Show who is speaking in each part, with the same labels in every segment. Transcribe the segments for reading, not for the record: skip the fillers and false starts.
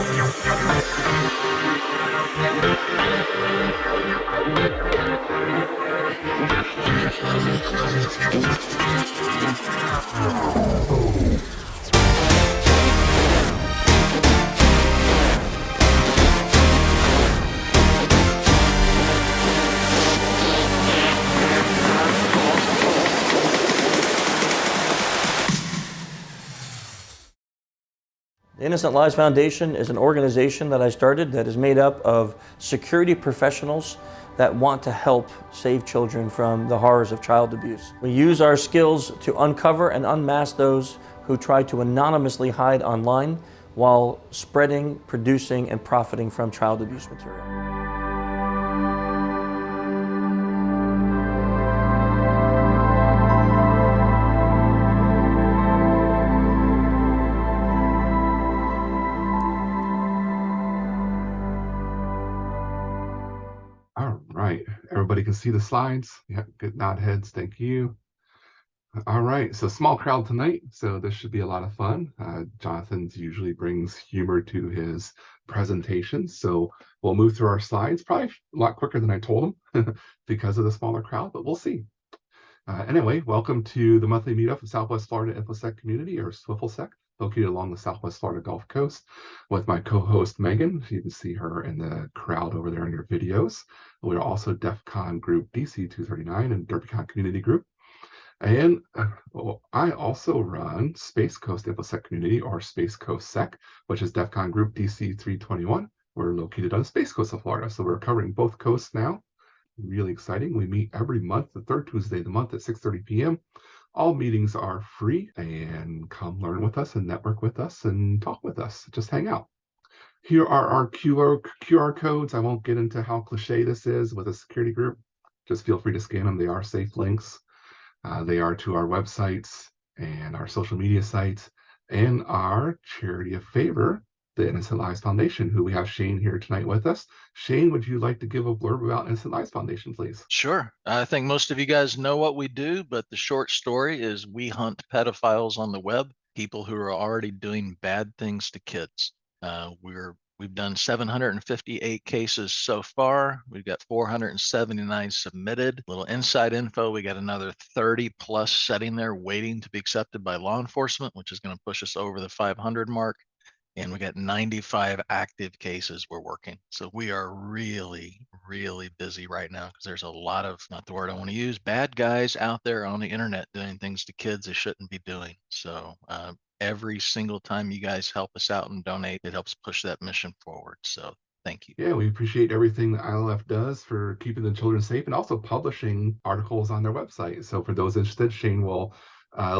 Speaker 1: The Innocent Lives Foundation is an organization that I started that is made up of security professionals that want to help save children from the horrors of child abuse. We use our skills to uncover and unmask those who try to anonymously hide online while spreading, producing, and profiting from child abuse material.
Speaker 2: All right, everybody can see the slides. Yeah, good nod heads, thank you. All right, so small crowd tonight, so this should be a lot of fun. Jonathan usually brings humor to his presentations, so we'll move through our slides probably a lot quicker than I told him because of the smaller crowd, but we'll see. Anyway, welcome to the monthly meetup of Southwest Florida InfoSec community, or SWFLSec, located along the Southwest Florida Gulf Coast, with my co-host Megan. You can see her in the crowd over there in your videos. We're also DEF CON Group DC 239 and DerbyCon Community Group. And I also run Space Coast InfoSec Community, or SpaceCoastSec, which is DEF CON Group DC 321. We're located on the Space Coast of Florida, so we're covering both coasts now. Really exciting. We meet every month, the third Tuesday of the month at 6:30 p.m. All meetings are free, and come learn with us and network with us and talk with us. Just hang out. Here are our QR codes. I won't get into how cliche this is with a security group. Just feel free to scan them. They are safe links. They are to our websites and our social media sites and our charity of favor, the Innocent Lives Foundation, who we have Shane here tonight with us. Shane, would you like to give a blurb about Innocent Lives Foundation, please?
Speaker 3: Sure. I think most of you guys know what we do, but the short story is we hunt pedophiles on the web, people who are already doing bad things to kids. We've done 758 cases so far. We've got 479 submitted. Little inside info, we got another 30 plus sitting there waiting to be accepted by law enforcement, which is going to push us over the 500 mark. And we got 95 active cases we're working. So we are really, really busy right now because there's a lot of, not the word I want to use, bad guys out there on the internet doing things to kids they shouldn't be doing. So every single time you guys help us out and donate, it helps push that mission forward. So thank you.
Speaker 2: Yeah, we appreciate everything that ILF does for keeping the children safe and also publishing articles on their website. So for those interested, Shane will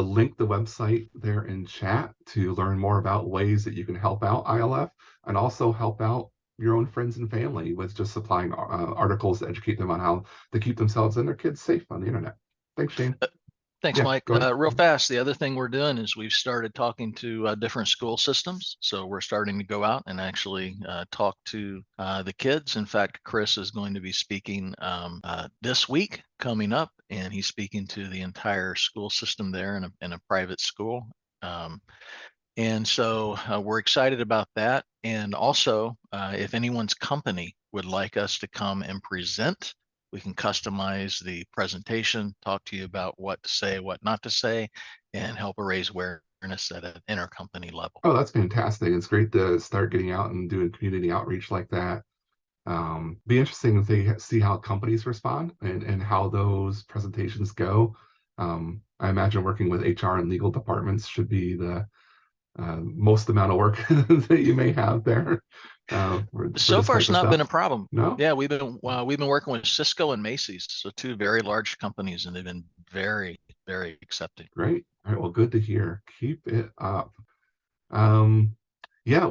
Speaker 2: link the website there in chat to learn more about ways that you can help out ILF and also help out your own friends and family with just supplying articles to educate them on how to keep themselves and their kids safe on the internet. Thanks, Shane.
Speaker 3: Thanks, Mike. Real fast, the other thing we're doing is we've started talking to different school systems. So we're starting to go out and actually talk to the kids. In fact, Chris is going to be speaking this week coming up, and he's speaking to the entire school system there in a private school. And so we're excited about that. And also, if anyone's company would like us to come and present, we can customize the presentation, talk to you about what to say, what not to say, and help raise awareness at an intercompany level.
Speaker 2: Oh, that's fantastic. It's great to start getting out and doing community outreach like that. Be interesting if they see how companies respond and how those presentations go. I imagine working with HR and legal departments should be the most amount of work that you may have there.
Speaker 3: So far, it's not been a problem.
Speaker 2: No?
Speaker 3: Yeah, we've been working with Cisco and Macy's, so two very large companies, and they've been very, very accepting.
Speaker 2: Great. All right. Well, good to hear. Keep it up. Yeah,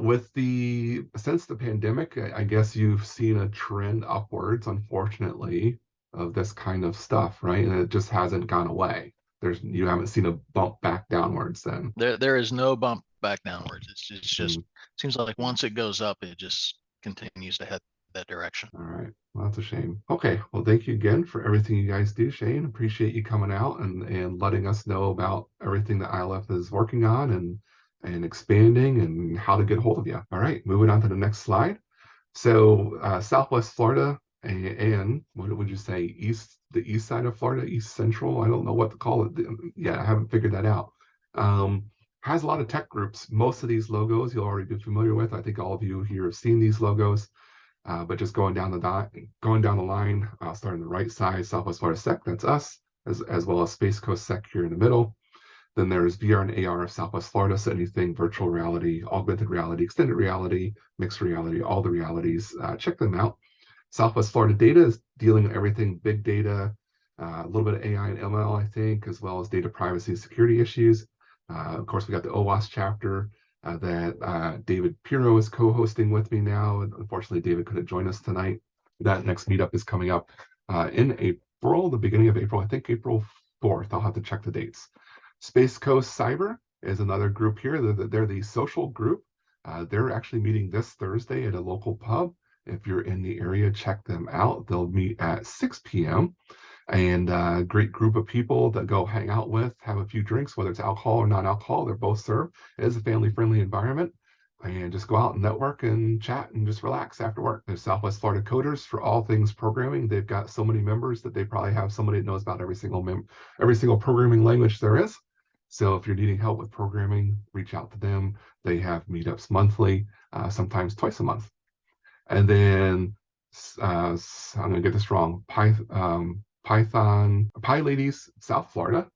Speaker 2: since the pandemic, I guess you've seen a trend upwards, unfortunately, of this kind of stuff, right? And it just hasn't gone away. You haven't seen a bump back downwards then.
Speaker 3: There is no bump back downwards. It's just seems like once it goes up, it just continues to head that direction.
Speaker 2: All right. Well, that's a shame. Okay. Well, thank you again for everything you guys do, Shane. Appreciate you coming out and letting us know about everything that ILF is working on and expanding and how to get a hold of you. All right, moving on to the next slide. So Southwest Florida and what would you say, the east side of Florida, East Central? I don't know what to call it. Yeah, I haven't figured that out. Has a lot of tech groups. Most of these logos you'll already be familiar with. I think all of you here have seen these logos. But just going down the line, starting the right side, Southwest Florida Sec, that's us, as well as SpaceCoastSec here in the middle. Then there's VR and AR of Southwest Florida, so anything virtual reality, augmented reality, extended reality, mixed reality, all the realities, check them out. Southwest Florida Data is dealing with everything big data, a little bit of AI and ML, I think, as well as data privacy and security issues. Of course, we got the OWASP chapter that David Pirro is co-hosting with me now. And unfortunately, David couldn't join us tonight. That next meetup is coming up in April, the beginning of April, I think April 4th. I'll have to check the dates. Space Coast Cyber is another group here. They're the social group. They're actually meeting this Thursday at a local pub. If you're in the area, check them out. They'll meet at 6 p.m. And a great group of people that go hang out with, have a few drinks, whether it's alcohol or non-alcohol, they're both served. It is a family-friendly environment. And just go out and network and chat and just relax after work. There's Southwest Florida Coders for all things programming. They've got so many members that they probably have somebody that knows about every single programming language there is. So if you're needing help with programming, reach out to them. They have meetups monthly, sometimes twice a month. And then I'm going to get this wrong. PyLadies South Florida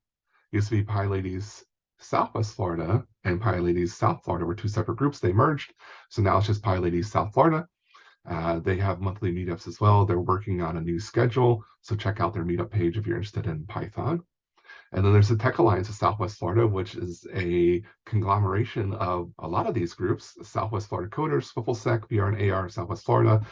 Speaker 2: used to be PyLadies Southwest Florida, and PyLadies South Florida were two separate groups. They merged, so now it's just PyLadies South Florida. They have monthly meetups as well. They're working on a new schedule, so check out their meetup page if you're interested in Python. And then there's the Tech Alliance of Southwest Florida, which is a conglomeration of a lot of these groups: Southwest Florida Coders, SWFLSec, VR and AR, Southwest Florida.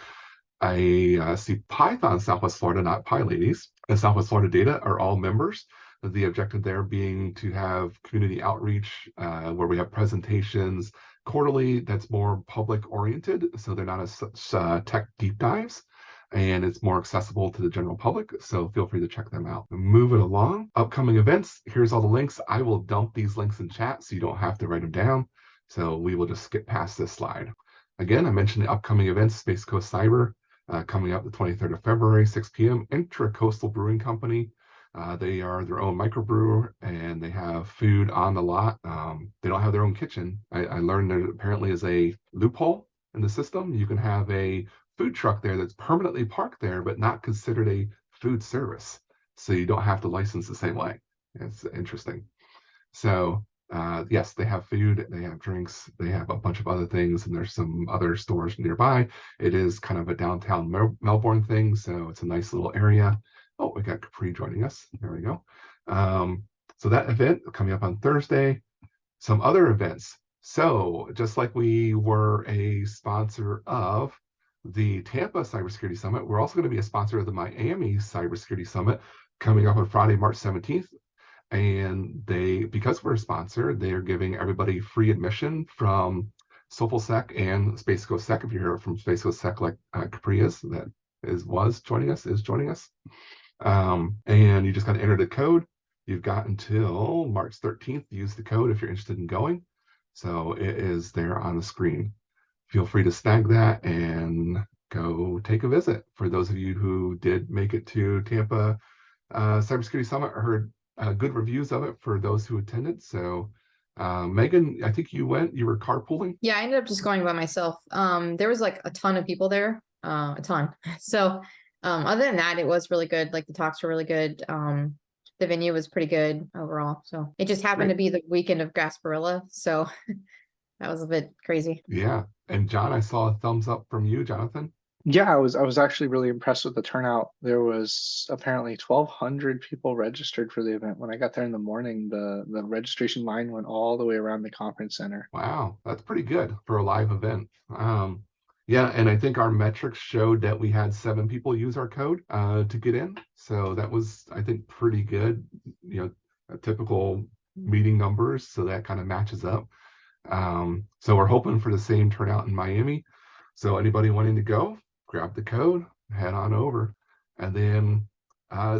Speaker 2: I see Python Southwest Florida, not PyLadies, and Southwest Florida Data are all members. The objective there being to have community outreach where we have presentations quarterly that's more public oriented. So they're not as such tech deep dives, and it's more accessible to the general public. So feel free to check them out. Moving along, upcoming events. Here's all the links. I will dump these links in chat so you don't have to write them down. So we will just skip past this slide. Again, I mentioned the upcoming events, Space Coast Cyber, coming up the 23rd of February, 6 p.m. Intracoastal Brewing Company. They are their own microbrewer, and they have food on the lot. They don't have their own kitchen. I learned there apparently is a loophole in the system. You can have a food truck there that's permanently parked there, but not considered a food service. So you don't have to license the same way. It's interesting. So yes, they have food, they have drinks, they have a bunch of other things, and there's some other stores nearby. It is kind of a downtown Melbourne thing, so it's a nice little area. Oh, we got Capri joining us. There we go. So that event coming up on Thursday. Some other events. So just like we were a sponsor of the Tampa Cybersecurity Summit, we're also going to be a sponsor of the Miami Cybersecurity Summit coming up on Friday, March 17th. And because we're a sponsor, they are giving everybody free admission from SWFLSec and SpaceCoastSec. If you hear from SpaceCoastSec, like Capri is joining us. And you just got to enter the code. You've got until March 13th to use the code if you're interested in going. So it is there on the screen. Feel free to snag that and go take a visit. For those of you who did make it to Tampa Cybersecurity Summit, I heard good reviews of it for those who attended. So Megan, I think you were carpooling.
Speaker 4: Yeah, I ended up just going by myself. There was like a ton of people there, a ton. So other than that, it was really good. Like the talks were really good. The venue was pretty good overall. So it just happened to be the weekend of Gasparilla. So that was a bit crazy.
Speaker 2: Yeah. And John, I saw a thumbs up from you, Jonathan.
Speaker 5: Yeah, I was actually really impressed with the turnout. There was apparently 1,200 people registered for the event. When I got there in the morning, the registration line went all the way around the conference center.
Speaker 2: Wow, that's pretty good for a live event. Yeah, and I think our metrics showed that we had 7 people use our code to get in. So that was, I think, pretty good. Typical meeting numbers. So that kind of matches up. So we're hoping for the same turnout in Miami. So anybody wanting to go, grab the code, head on over. And then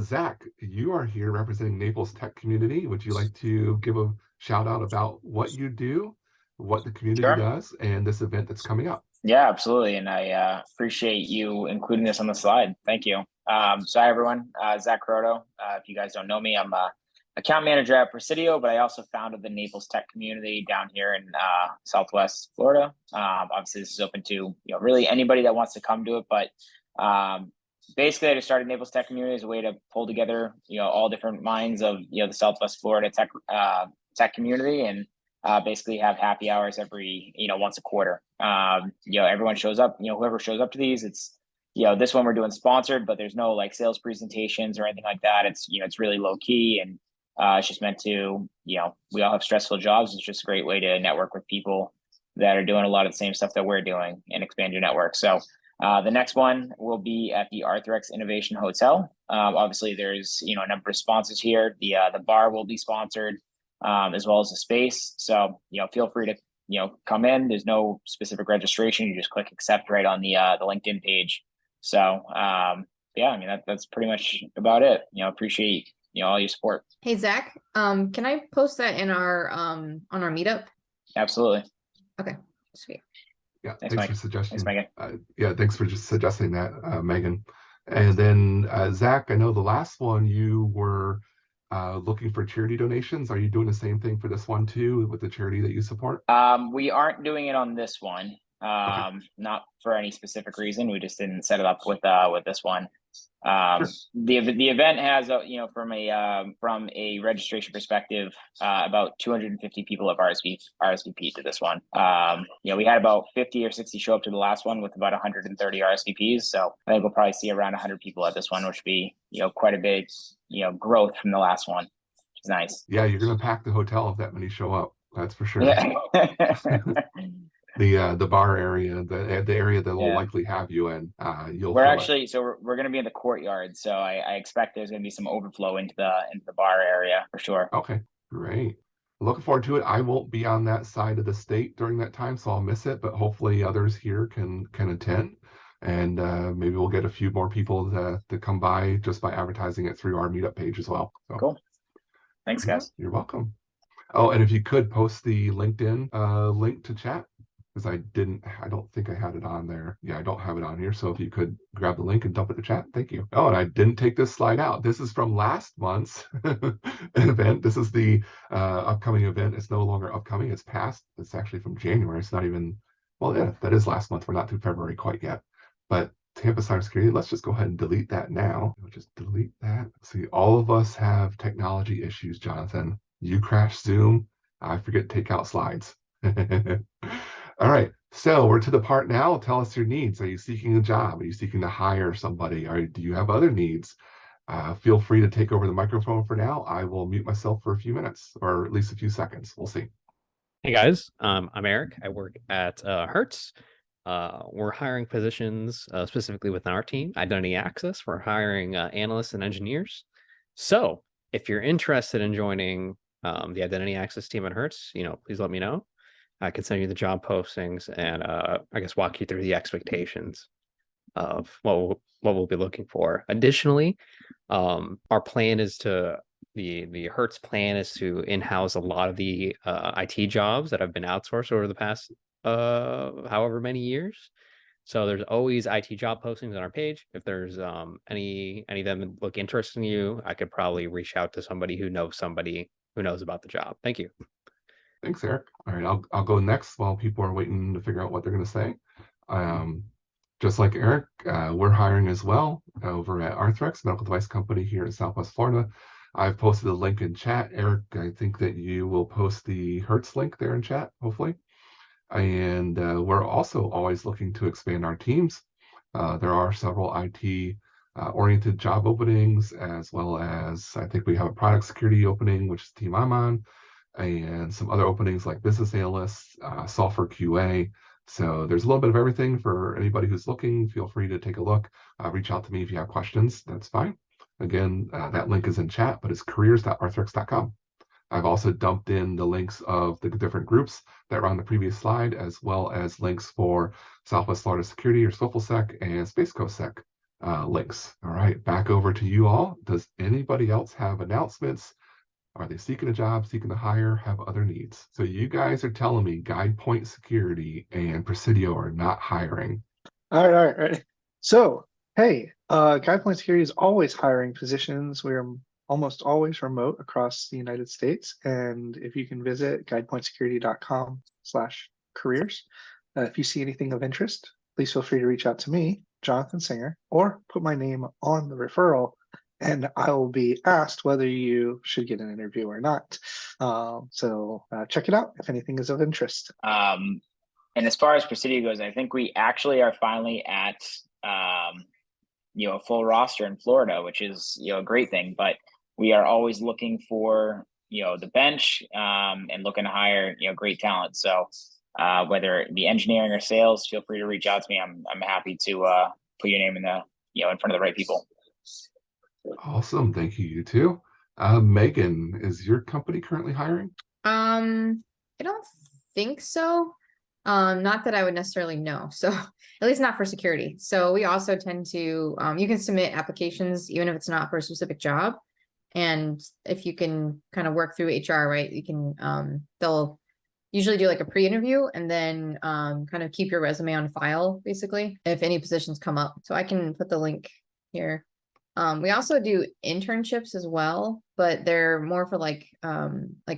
Speaker 2: Zach, you are here representing Naples Tech Community. Would you like to give a shout out about what you do what the community
Speaker 6: Sure.
Speaker 2: does and this event that's coming up.
Speaker 6: Yeah, absolutely. And I appreciate you including this on the slide. Thank you. So hi, everyone. Zach Croto. If you guys don't know me, I'm a account manager at Presidio, but I also founded the Naples Tech community down here in Southwest Florida. Obviously, this is open to really anybody that wants to come to it. But basically, I just started Naples Tech community as a way to pull together all different minds of the Southwest Florida tech community, and basically have happy hours every once a quarter. Everyone shows up. Whoever shows up to these, it's this one we're doing sponsored, but there's no like sales presentations or anything like that. It's it's really low key, and it's just meant to we all have stressful jobs. It's just a great way to network with people that are doing a lot of the same stuff that we're doing and expand your network. So the next one will be at the Arthrex Innovation Hotel. Obviously, there's a number of sponsors here. The bar will be sponsored, as well as the space. So feel free to come in. There's no specific registration. You just click accept right on the LinkedIn page. So yeah, I mean that's pretty much about it. Appreciate all your support.
Speaker 4: Hey Zach, can I post that in our on our meetup?
Speaker 6: Absolutely.
Speaker 4: Okay, sweet.
Speaker 2: Yeah,
Speaker 6: Thanks,
Speaker 2: thanks
Speaker 6: Mike.
Speaker 2: for suggesting.
Speaker 6: Thanks, Megan.
Speaker 2: Yeah, thanks for just suggesting that, Megan. And then Zach, I know the last one you were looking for charity donations. Are you doing the same thing for this one too with the charity that you support?
Speaker 6: We aren't doing it on this one.
Speaker 2: Okay.
Speaker 6: Not for any specific reason. We just didn't set it up with this one.
Speaker 2: Sure.
Speaker 6: The event has from a registration perspective, about 250 people have RSVP to this one. We had about 50 or 60 show up to the last one with about 130 RSVPs. So I think we'll probably see around 100 people at this one, which would be quite a big growth from the last one, which is nice.
Speaker 2: Yeah, you're gonna pack the hotel if that many show up. That's for sure.
Speaker 6: Yeah.
Speaker 2: The bar area, the area that will
Speaker 6: Yeah.
Speaker 2: likely have you in, you'll
Speaker 6: We're
Speaker 2: fill
Speaker 6: actually we're going to be in the courtyard, so I expect there's going to be some overflow into the bar area for sure.
Speaker 2: Okay, great. Looking forward to it. I won't be on that side of the state during that time, so I'll miss it. But hopefully, others here can attend, and maybe we'll get a few more people to come by just by advertising it through our Meetup page as well. So,
Speaker 6: Cool. Thanks, guys.
Speaker 2: You're welcome. Oh, and if you could post the LinkedIn link to chat, because I don't think I had it on there. Yeah, I don't have it on here. So if you could grab the link and dump it to chat, thank you. Oh, and I didn't take this slide out. This is from last month's event. This is the upcoming event. It's no longer upcoming. It's past. It's actually from January. It's not even, well, yeah, that is last month. We're not through February quite yet. But Tampa Cybersecurity, let's just go ahead and delete that now. We'll just delete that. See, all of us have technology issues, Jonathan. You crash Zoom. I forget to take out slides. All right, so we're to the part now. Tell us your needs. Are you seeking a job? Are you seeking to hire somebody? Or do you have other needs? Feel free to take over the microphone for now. I will mute myself for a few minutes, or at least a few seconds. We'll see.
Speaker 7: Hey guys, I'm Eric. I work at Hertz. We're hiring positions specifically within our team, Identity Access. We're hiring analysts and engineers. So if you're interested in joining the Identity Access team at Hertz, please let me know. I can send you the job postings and I guess walk you through the expectations of what we'll be looking for. Additionally, our plan is the Hertz plan is to in-house a lot of the IT jobs that have been outsourced over the past however many years. So there's always IT job postings on our page. If there's any of them look interesting to you, I could probably reach out to somebody who knows about the job. Thank you.
Speaker 2: Thanks, Eric. All right, I'll go next while people are waiting to figure out what they're going to say. Just like Eric, we're hiring as well over at Arthrex, medical device company here in Southwest Florida. I've posted a link in chat. Eric, I think that you will post the Hertz link there in chat, hopefully. And we're also always looking to expand our teams. There are several IT oriented job openings, as well as I think we have a product security opening, which is the team I'm on, and some other openings like business analysts, software QA. So there's a little bit of everything for anybody who's looking. Feel free to take a look. Reach out to me if you have questions. That's fine. Again, that link is in chat, but it's careers.arthrex.com. I've also dumped in the links of the different groups that were on the previous slide, as well as links for Southwest Florida Security or SWFLSec and SpaceCoastSec links. All right, back over to you all. Does anybody else have announcements, Are they seeking a job, seeking to hire, have other needs? So you guys are telling me GuidePoint Security and Presidio are not hiring.
Speaker 5: All right. So, hey, GuidePoint Security is always hiring positions. We're almost always remote across the United States. And if you can visit guidepointsecurity.com/careers, if you see anything of interest, please feel free to reach out to me, Jonathan Singer, or put my name on the referral, and I will be asked whether you should get an interview or not. So check it out if anything is of interest.
Speaker 6: And as far as Presidio goes, I think we actually are finally at a full roster in Florida, which is a great thing. But we are always looking for the bench and looking to hire great talent. So whether it be engineering or sales, feel free to reach out to me. I'm happy to put your name in the in front of the right people.
Speaker 2: Awesome, thank you. You too. Megan, is your company currently hiring?
Speaker 4: I don't think so. Not that I would necessarily know. So at least not for security. So we also tend to, you can submit applications even if it's not for a specific job. And if you can kind of work through HR, right, you can, they'll usually do like a pre-interview and then kind of keep your resume on file, basically, if any positions come up. So I can put the link here. We also do internships as well, but they're more for like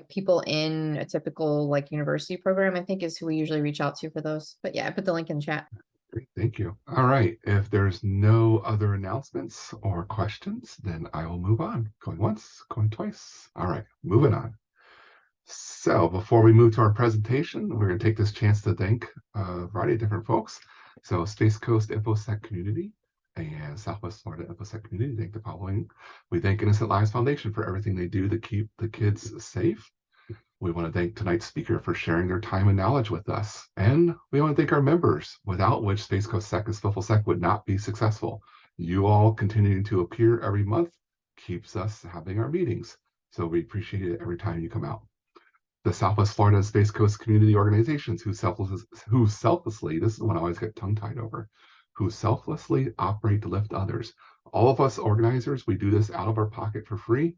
Speaker 4: people in a typical like university program, I think is who we usually reach out to for those. But yeah, I put the link in the chat.
Speaker 2: Great, thank you. All right, if there's no other announcements or questions, then I will move on. Going once, going twice. All right, moving on. So before we move to our presentation, we're going to take this chance to thank a variety of different folks. So Space Coast InfoSec community and Southwest Florida InfoSec community, thank the following. We thank Innocent Lives Foundation for everything they do to keep the kids safe. We want to thank tonight's speaker for sharing their time and knowledge with us. And we want to thank our members, without which SpaceCoastSec and SWFLSec would not be successful. You all continuing to appear every month keeps us having our meetings. So we appreciate it every time you come out. The Southwest Florida Space Coast community organizations who selflessly, this is one I always get tongue-tied over, who selflessly operate to lift others. All of us organizers, we do this out of our pocket for free.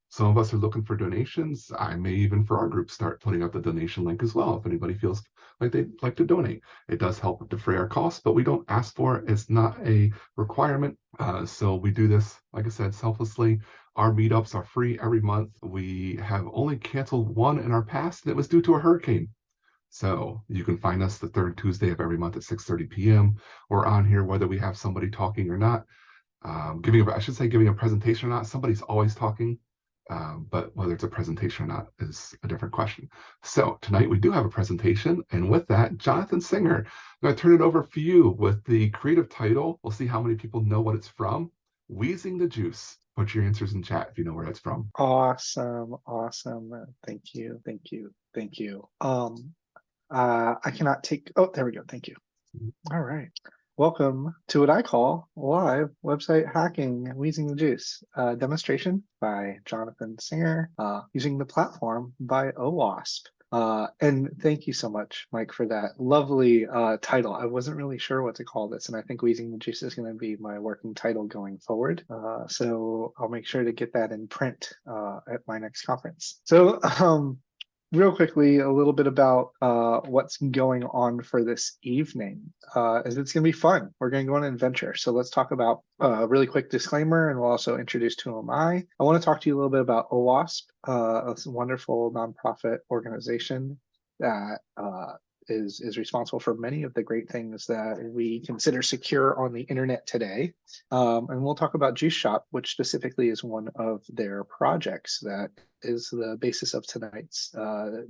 Speaker 2: Some of us are looking for donations. I may even, for our group, start putting up the donation link as well if anybody feels like they'd like to donate. It does help defray our costs, but we don't ask for it. It's not a requirement. So we do this, like I said, selflessly. Our meetups are free every month. We have only canceled one in our past, and it was due to a hurricane. So you can find us the third Tuesday of every month at 6:30 p.m. We're on here whether we have somebody talking or not. Giving a presentation or not. Somebody's always talking, but whether it's a presentation or not is a different question. So tonight we do have a presentation, and with that, Jonathan Singer, I'm going to turn it over for you with the creative title. We'll see how many people know what it's from. Wheezing the Juice. Put your answers in chat if you know where that's from.
Speaker 5: Awesome. Thank you. I cannot take, oh, there we go. Thank you. All right. Welcome to what I call live website hacking, Wheezing the Juice, demonstration by Jonathan Singer, using the platform by OWASP. And thank you so much, Mike, for that lovely title. I wasn't really sure what to call this, and I think Wheezing the Juice is going to be my working title going forward. So I'll make sure to get that in print at my next conference. So real quickly, a little bit about what's going on for this evening. Is it's going to be fun. We're going to go on an adventure. So let's talk about a really quick disclaimer, and we'll also introduce who am I. I want to talk to you a little bit about OWASP, a wonderful nonprofit organization that is responsible for many of the great things that we consider secure on the internet today. And we'll talk about Juice Shop, which specifically is one of their projects that is the basis of tonight's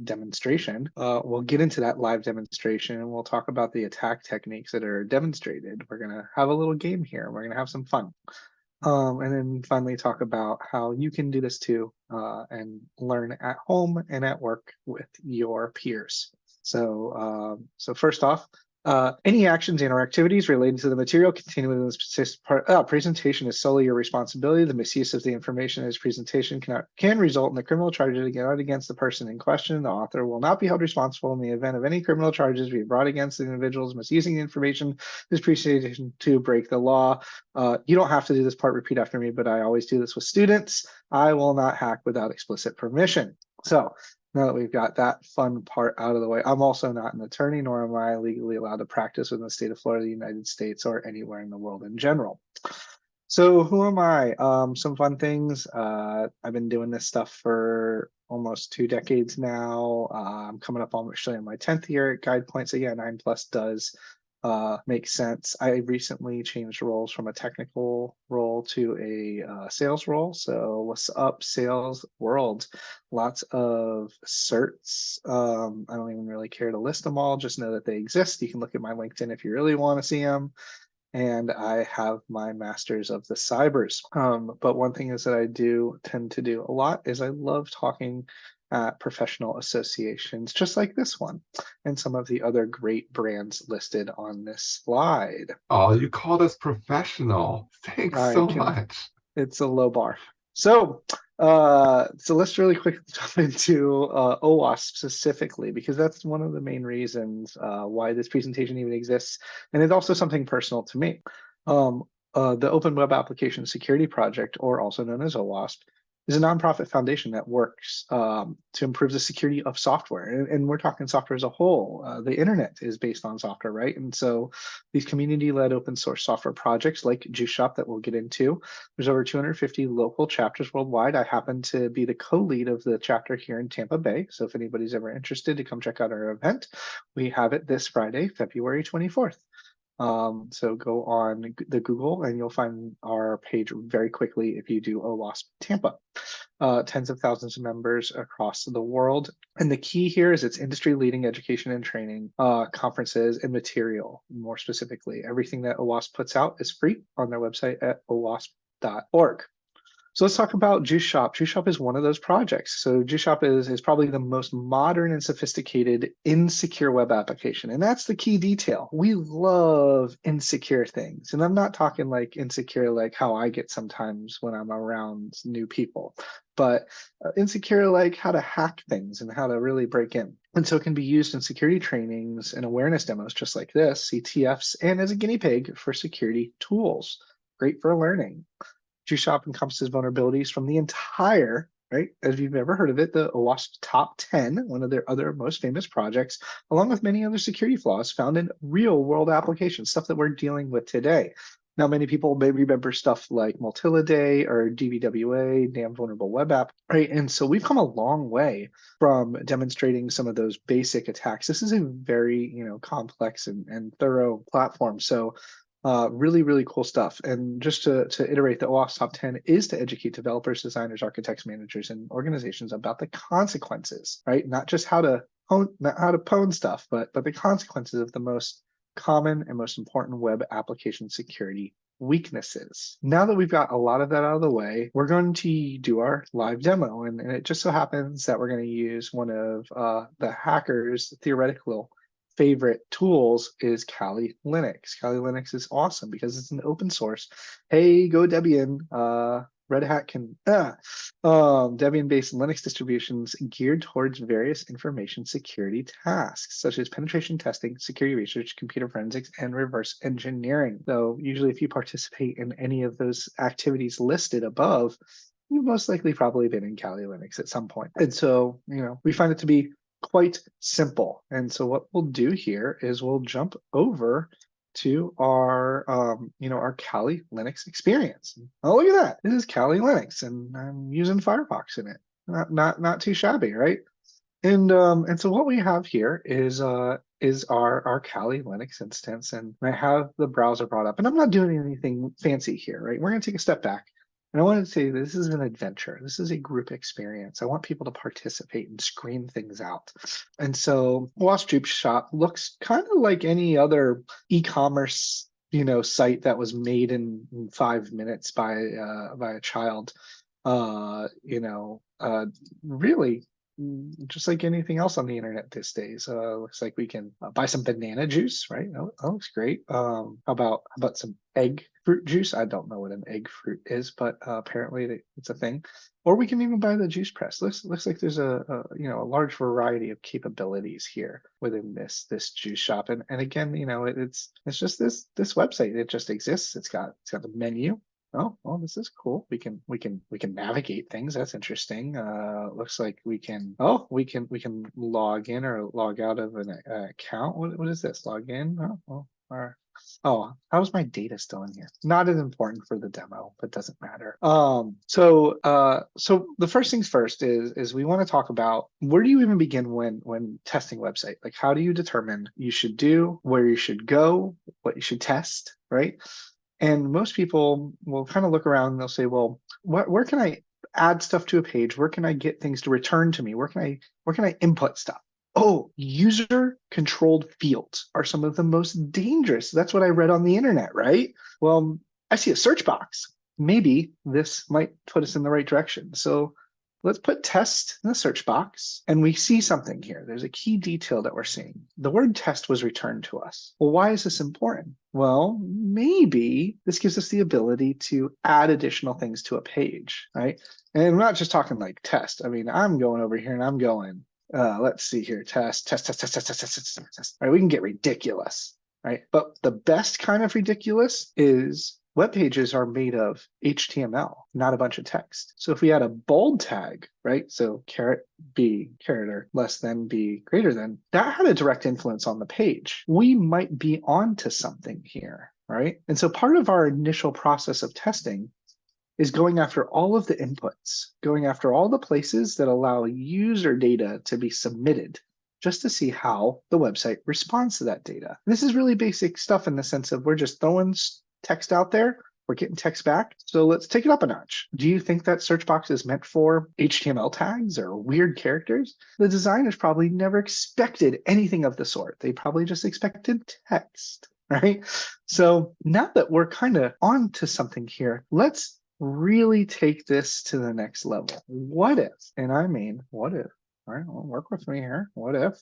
Speaker 5: demonstration. We'll get into that live demonstration, and we'll talk about the attack techniques that are demonstrated. We're going to have a little game here. We're going to have some fun. And then finally talk about how you can do this too and learn at home and at work with your peers. So first off, Any actions and or activities related to the material contained within this presentation is solely your responsibility. The misuse of the information in this presentation can result in the criminal charges against the person in question. The author will not be held responsible in the event of any criminal charges being brought against the individuals misusing the information in this presentation to break the law. You don't have to do this part, repeat after me, but I always do this with students. I will not hack without explicit permission. So now that we've got that fun part out of the way, I'm also not an attorney, nor am I legally allowed to practice within the state of Florida, the United States, or anywhere in the world in general. So who am I? Some fun things. I've been doing this stuff for almost 2 decades now. I'm coming up actually on my 10th year at Guide Points. So yeah, 9+ does make sense. I recently changed roles from a technical role to a sales role. So what's up, sales world? Lots of certs. I don't even really care to list them all. Just know that they exist. You can look at my LinkedIn if you really want to see them. And I have my masters of the cybers. But one thing is that I do tend to do a lot is I love talking at professional associations, just like this one, and some of the other great brands listed on this slide.
Speaker 2: Oh, you called us professional. Thanks so much.
Speaker 5: It's a low bar. So let's really quickly jump into OWASP specifically, because that's one of the main reasons why this presentation even exists. And it's also something personal to me. The Open Web Application Security Project, or also known as OWASP, is a nonprofit foundation that works to improve the security of software. And we're talking software as a whole. The internet is based on software, right? And so these community-led open source software projects like Juice Shop that we'll get into, there's over 250 local chapters worldwide. I happen to be the co-lead of the chapter here in Tampa Bay. So if anybody's ever interested to come check out our event, we have it this Friday, February 24th. So go on the Google and you'll find our page very quickly if you do OWASP Tampa. Tens of thousands of members across the world. And the key here is it's industry leading education and training, conferences and material. More specifically, everything that OWASP puts out is free on their website at owasp.org. So let's talk about Juice Shop. Juice Shop is one of those projects. So Juice Shop is probably the most modern and sophisticated insecure web application. And that's the key detail. We love insecure things. And I'm not talking like insecure like how I get sometimes when I'm around new people, but insecure like how to hack things and how to really break in. And so it can be used in security trainings and awareness demos just like this, CTFs, and as a guinea pig for security tools. Great for learning. Juice Shop encompasses vulnerabilities from the entire, right, as you've ever heard of it, the OWASP Top 10, one of their other most famous projects, along with many other security flaws found in real world applications, stuff that we're dealing with today. Now, many people may remember stuff like Multiliday or DVWA, Damn Vulnerable Web App, right? And so we've come a long way from demonstrating some of those basic attacks. This is a very, complex and thorough platform. So really, really cool stuff. And just to iterate, the OWASP Top 10 is to educate developers, designers, architects, managers, and organizations about the consequences, right? Not just how to pwn stuff, but the consequences of the most common and most important web application security weaknesses. Now that we've got a lot of that out of the way, we're going to do our live demo. And it just so happens that we're going to use one of the hackers' theoretical favorite tools is Kali Linux. Kali Linux is awesome because it's an open source. Hey, go Debian. Red Hat can Debian-based Linux distributions geared towards various information security tasks, such as penetration testing, security research, computer forensics, and reverse engineering. So usually if you participate in any of those activities listed above, you've most likely probably been in Kali Linux at some point. And so, we find it to be quite simple. And so what we'll do here is we'll jump over to our, our Kali Linux experience. Oh, look at that. This is Kali Linux and I'm using Firefox in it. Not too shabby, right? And so what we have here is our Kali Linux instance, and I have the browser brought up, and I'm not doing anything fancy here, right? We're going to take a step back. And I wanted to say this is an adventure. This is a group experience. I want people to participate and screen things out. And so OWASP Juice Shop looks kind of like any other e-commerce, site that was made in 5 minutes by a child. Really just like anything else on the internet these days. Looks like we can buy some banana juice, right? Oh, that looks great. How about some egg fruit juice? I don't know what an egg fruit is, but apparently it's a thing. Or we can even buy the juice press. Looks like there's a large variety of capabilities here within this juice shop. And again, it's just this website. It just exists. It's got the menu. Oh, well, this is cool. We can navigate things. That's interesting. Looks like we can log in or log out of an account. What is this? Log in? How's my data still in here? Not as important for the demo, but doesn't matter. So the first things first is we want to talk about where do you even begin when testing website? Like, how do you determine you should do, where you should go, what you should test, right? And most people will kind of look around and they'll say, well, where can I add stuff to a page? Where can I get things to return to me? Where can I input stuff? Oh, user controlled fields are some of the most dangerous. That's what I read on the internet, right? Well, I see a search box. Maybe this might put us in the right direction. So let's put test in the search box and we see something here. There's a key detail that we're seeing. The word test was returned to us. Well, why is this important? Well, maybe this gives us the ability to add additional things to a page, right? And we're not just talking like test. I mean, I'm going over here and I'm going, let's see here, test. All right, we can get ridiculous, right? But the best kind of ridiculous is web pages are made of HTML, not a bunch of text. So if we add a bold tag, right? So $B, character less than B greater than, that had a direct influence on the page. We might be onto something here, right? And so part of our initial process of testing is going after all of the inputs, going after all the places that allow user data to be submitted, just to see how the website responds to that data. And this is really basic stuff in the sense of we're just throwing text out there, we're getting text back. So let's take it up a notch. Do you think that search box is meant for HTML tags or weird characters? The designers probably never expected anything of the sort. They probably just expected text, right? So now that we're kind of on to something here, let's really take this to the next level. What if, and I mean, what if, all right, well, work with me here. What if,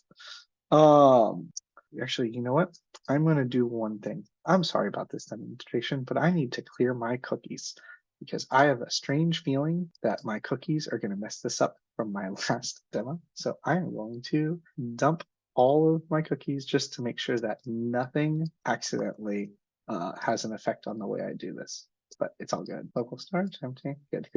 Speaker 5: actually, you know what? I'm going to do one thing. I'm sorry about this demonstration, but I need to clear my cookies because I have a strange feeling that my cookies are going to mess this up from my last demo. So I'm going to dump all of my cookies just to make sure that nothing accidentally has an effect on the way I do this. But it's all good. Local start, empty. Good.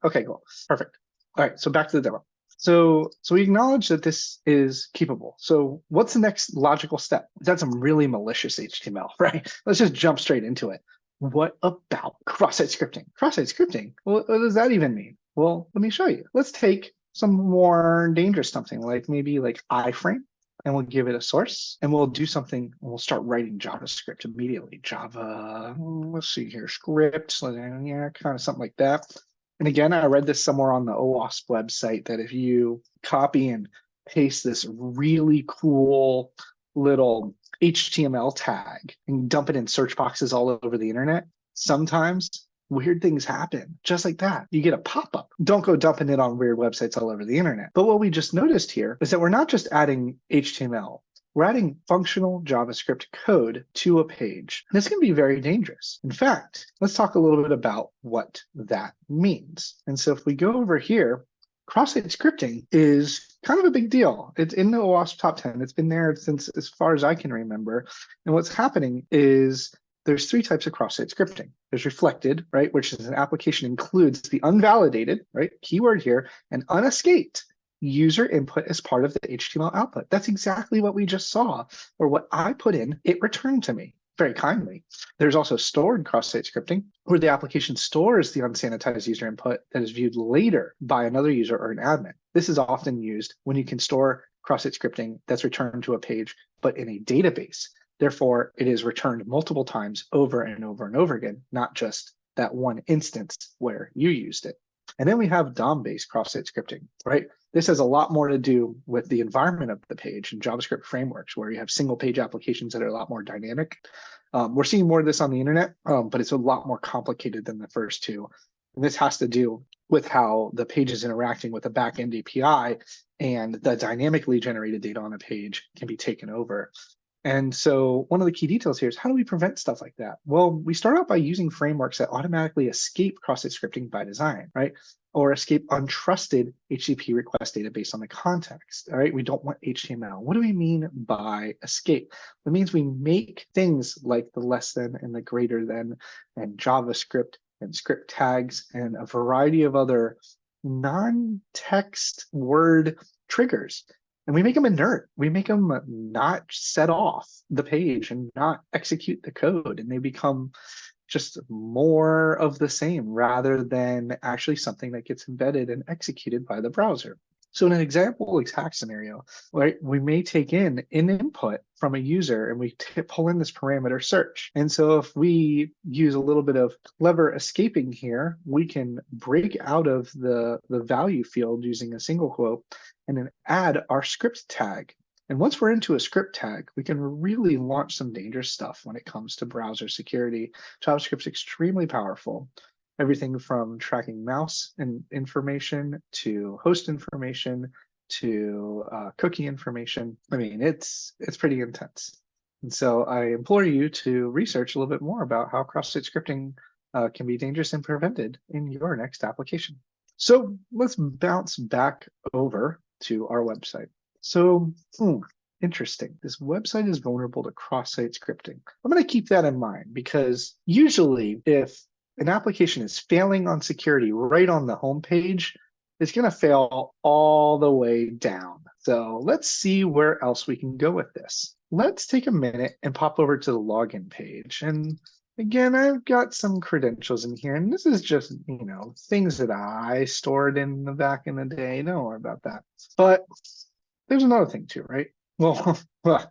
Speaker 5: Okay, cool. Perfect. All right, so back to the demo. So we acknowledge that this is keepable. So what's the next logical step? That's some really malicious HTML, right? Let's just jump straight into it. What about cross-site scripting? Cross-site scripting, what does that even mean? Well, let me show you. Let's take some more dangerous something like maybe like iframe, and we'll give it a source and we'll do something. We'll start writing JavaScript immediately. Java, let's see here, script, yeah, kind of something like that. And again, I read this somewhere on the OWASP website that if you copy and paste this really cool little HTML tag and dump it in search boxes all over the internet, sometimes weird things happen just like that. You get a pop-up. Don't go dumping it on weird websites all over the internet. But what we just noticed here is that we're not just adding HTML. We're adding functional JavaScript code to a page. And it's going to be very dangerous. In fact, let's talk a little bit about what that means. And so if we go over here, cross-site scripting is kind of a big deal. It's in the OWASP top 10. It's been there since as far as I can remember. And what's happening is there's three types of cross-site scripting. There's reflected, right, which is an application includes the unvalidated, right, keyword here, and unescaped user input as part of the HTML output. That's exactly what we just saw, or what I put in, it returned to me very kindly. There's also stored cross-site scripting, where the application stores the unsanitized user input that is viewed later by another user or an admin. This is often used when you can store cross-site scripting that's returned to a page, but in a database. Therefore, it is returned multiple times over and over and over again, not just that one instance where you used it. And then we have DOM-based cross-site scripting, right? This has a lot more to do with the environment of the page and JavaScript frameworks, where you have single page applications that are a lot more dynamic. We're seeing more of this on the internet, but it's a lot more complicated than the first two. And this has to do with how the page is interacting with the backend API, and the dynamically generated data on a page can be taken over. And so one of the key details here is, how do we prevent stuff like that? Well, we start out by using frameworks that automatically escape cross-site scripting by design, right? Or escape untrusted HTTP request data based on the context, all right? We don't want HTML. What do we mean by escape? It means we make things like the less than and the greater than and JavaScript and script tags and a variety of other non-text word triggers. And we make them inert. We make them not set off the page and not execute the code. And they become just more of the same rather than actually something that gets embedded and executed by the browser. So in an example exact scenario, right, we may take in an input from a user and we pull in this parameter search. And so if we use a little bit of clever escaping here, we can break out of the value field using a single quote and then add our script tag. And once we're into a script tag, we can really launch some dangerous stuff when it comes to browser security. JavaScript's extremely powerful. Everything from tracking mouse and information to host information to cookie information. I mean, it's pretty intense. And so I implore you to research a little bit more about how cross-site scripting can be dangerous and prevented in your next application. So let's bounce back over to our website. So, interesting. This website is vulnerable to cross-site scripting. I'm going to keep that in mind because usually if an application is failing on security right on the home page, it's going to fail all the way down. So let's see where else we can go with this. Let's take a minute and pop over to the login page. And again, I've got some credentials in here, and this is just, things that I stored in the back in the day. Don't worry about that. But there's another thing too, right? Well,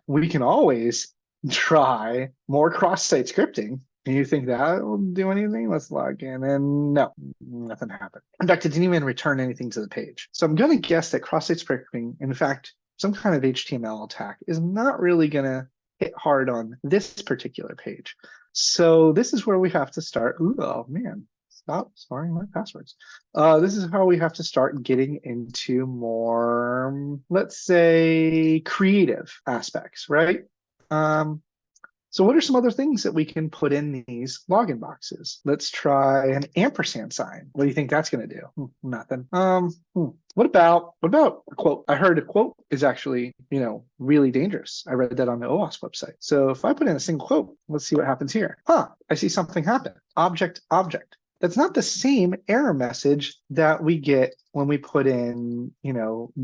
Speaker 5: we can always try more cross-site scripting. And you think that will do anything? Let's log in, and no, nothing happened. In fact, it didn't even return anything to the page. So I'm going to guess that cross-site scripting, in fact, some kind of HTML attack, is not really going to hit hard on this particular page. So this is where we have to start. Ooh, oh man, stop storing my passwords. This is how we have to start getting into more, let's say, creative aspects, right? So what are some other things that we can put in these login boxes? Let's try an ampersand sign. What do you think that's going to do? Nothing. What about a quote? I heard a quote is actually, really dangerous. I read that on the OWASP website. So if I put in a single quote, let's see what happens here. I see something happen. Object. That's not the same error message that we get when we put in,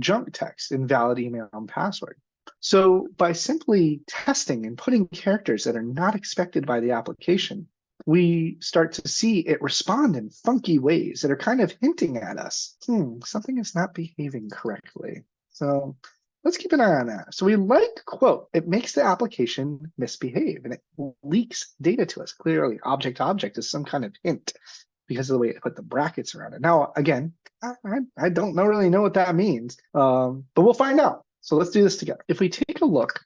Speaker 5: junk text, invalid email and password. So by simply testing and putting characters that are not expected by the application, we start to see it respond in funky ways that are kind of hinting at us, something is not behaving correctly. So let's keep an eye on that. So we like quote, it makes the application misbehave and it leaks data to us. Clearly, object is some kind of hint because of the way it put the brackets around it. Now, again, I don't really know what that means, but we'll find out. So let's do this together. If we take a look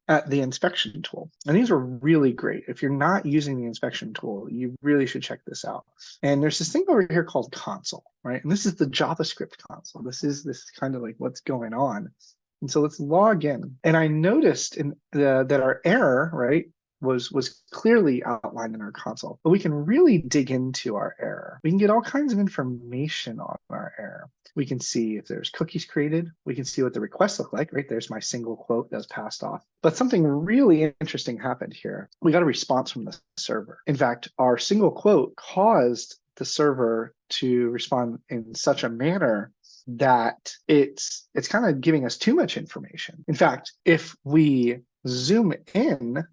Speaker 5: at the inspection tool, and these are really great. If you're not using the inspection tool, you really should check this out. And there's this thing over here called console, right? And this is the JavaScript console. This is kind of like what's going on. And so let's log in. And I noticed that our error, right, was clearly outlined in our console, but we can really dig into our error. We can get all kinds of information on our error. We can see if there's cookies created. We can see what the requests look like, right? There's my single quote that's passed off. But something really interesting happened here. We got a response from the server. In fact, our single quote caused the server to respond in such a manner that it's kind of giving us too much information. In fact, if we zoom in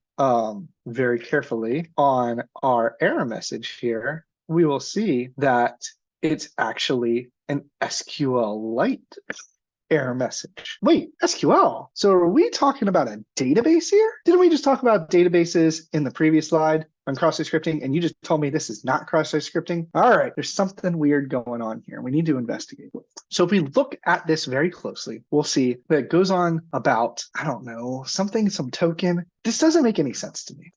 Speaker 5: very carefully on our error message here, we will see that it's actually an SQLite error message. Wait, SQL? So are we talking about a database here? Didn't we just talk about databases in the previous slide on cross-site scripting, and you just told me this is not cross-site scripting? All right, there's something weird going on here. We need to investigate. So if we look at this very closely, we'll see that it goes on about, I don't know, some token. This doesn't make any sense to me.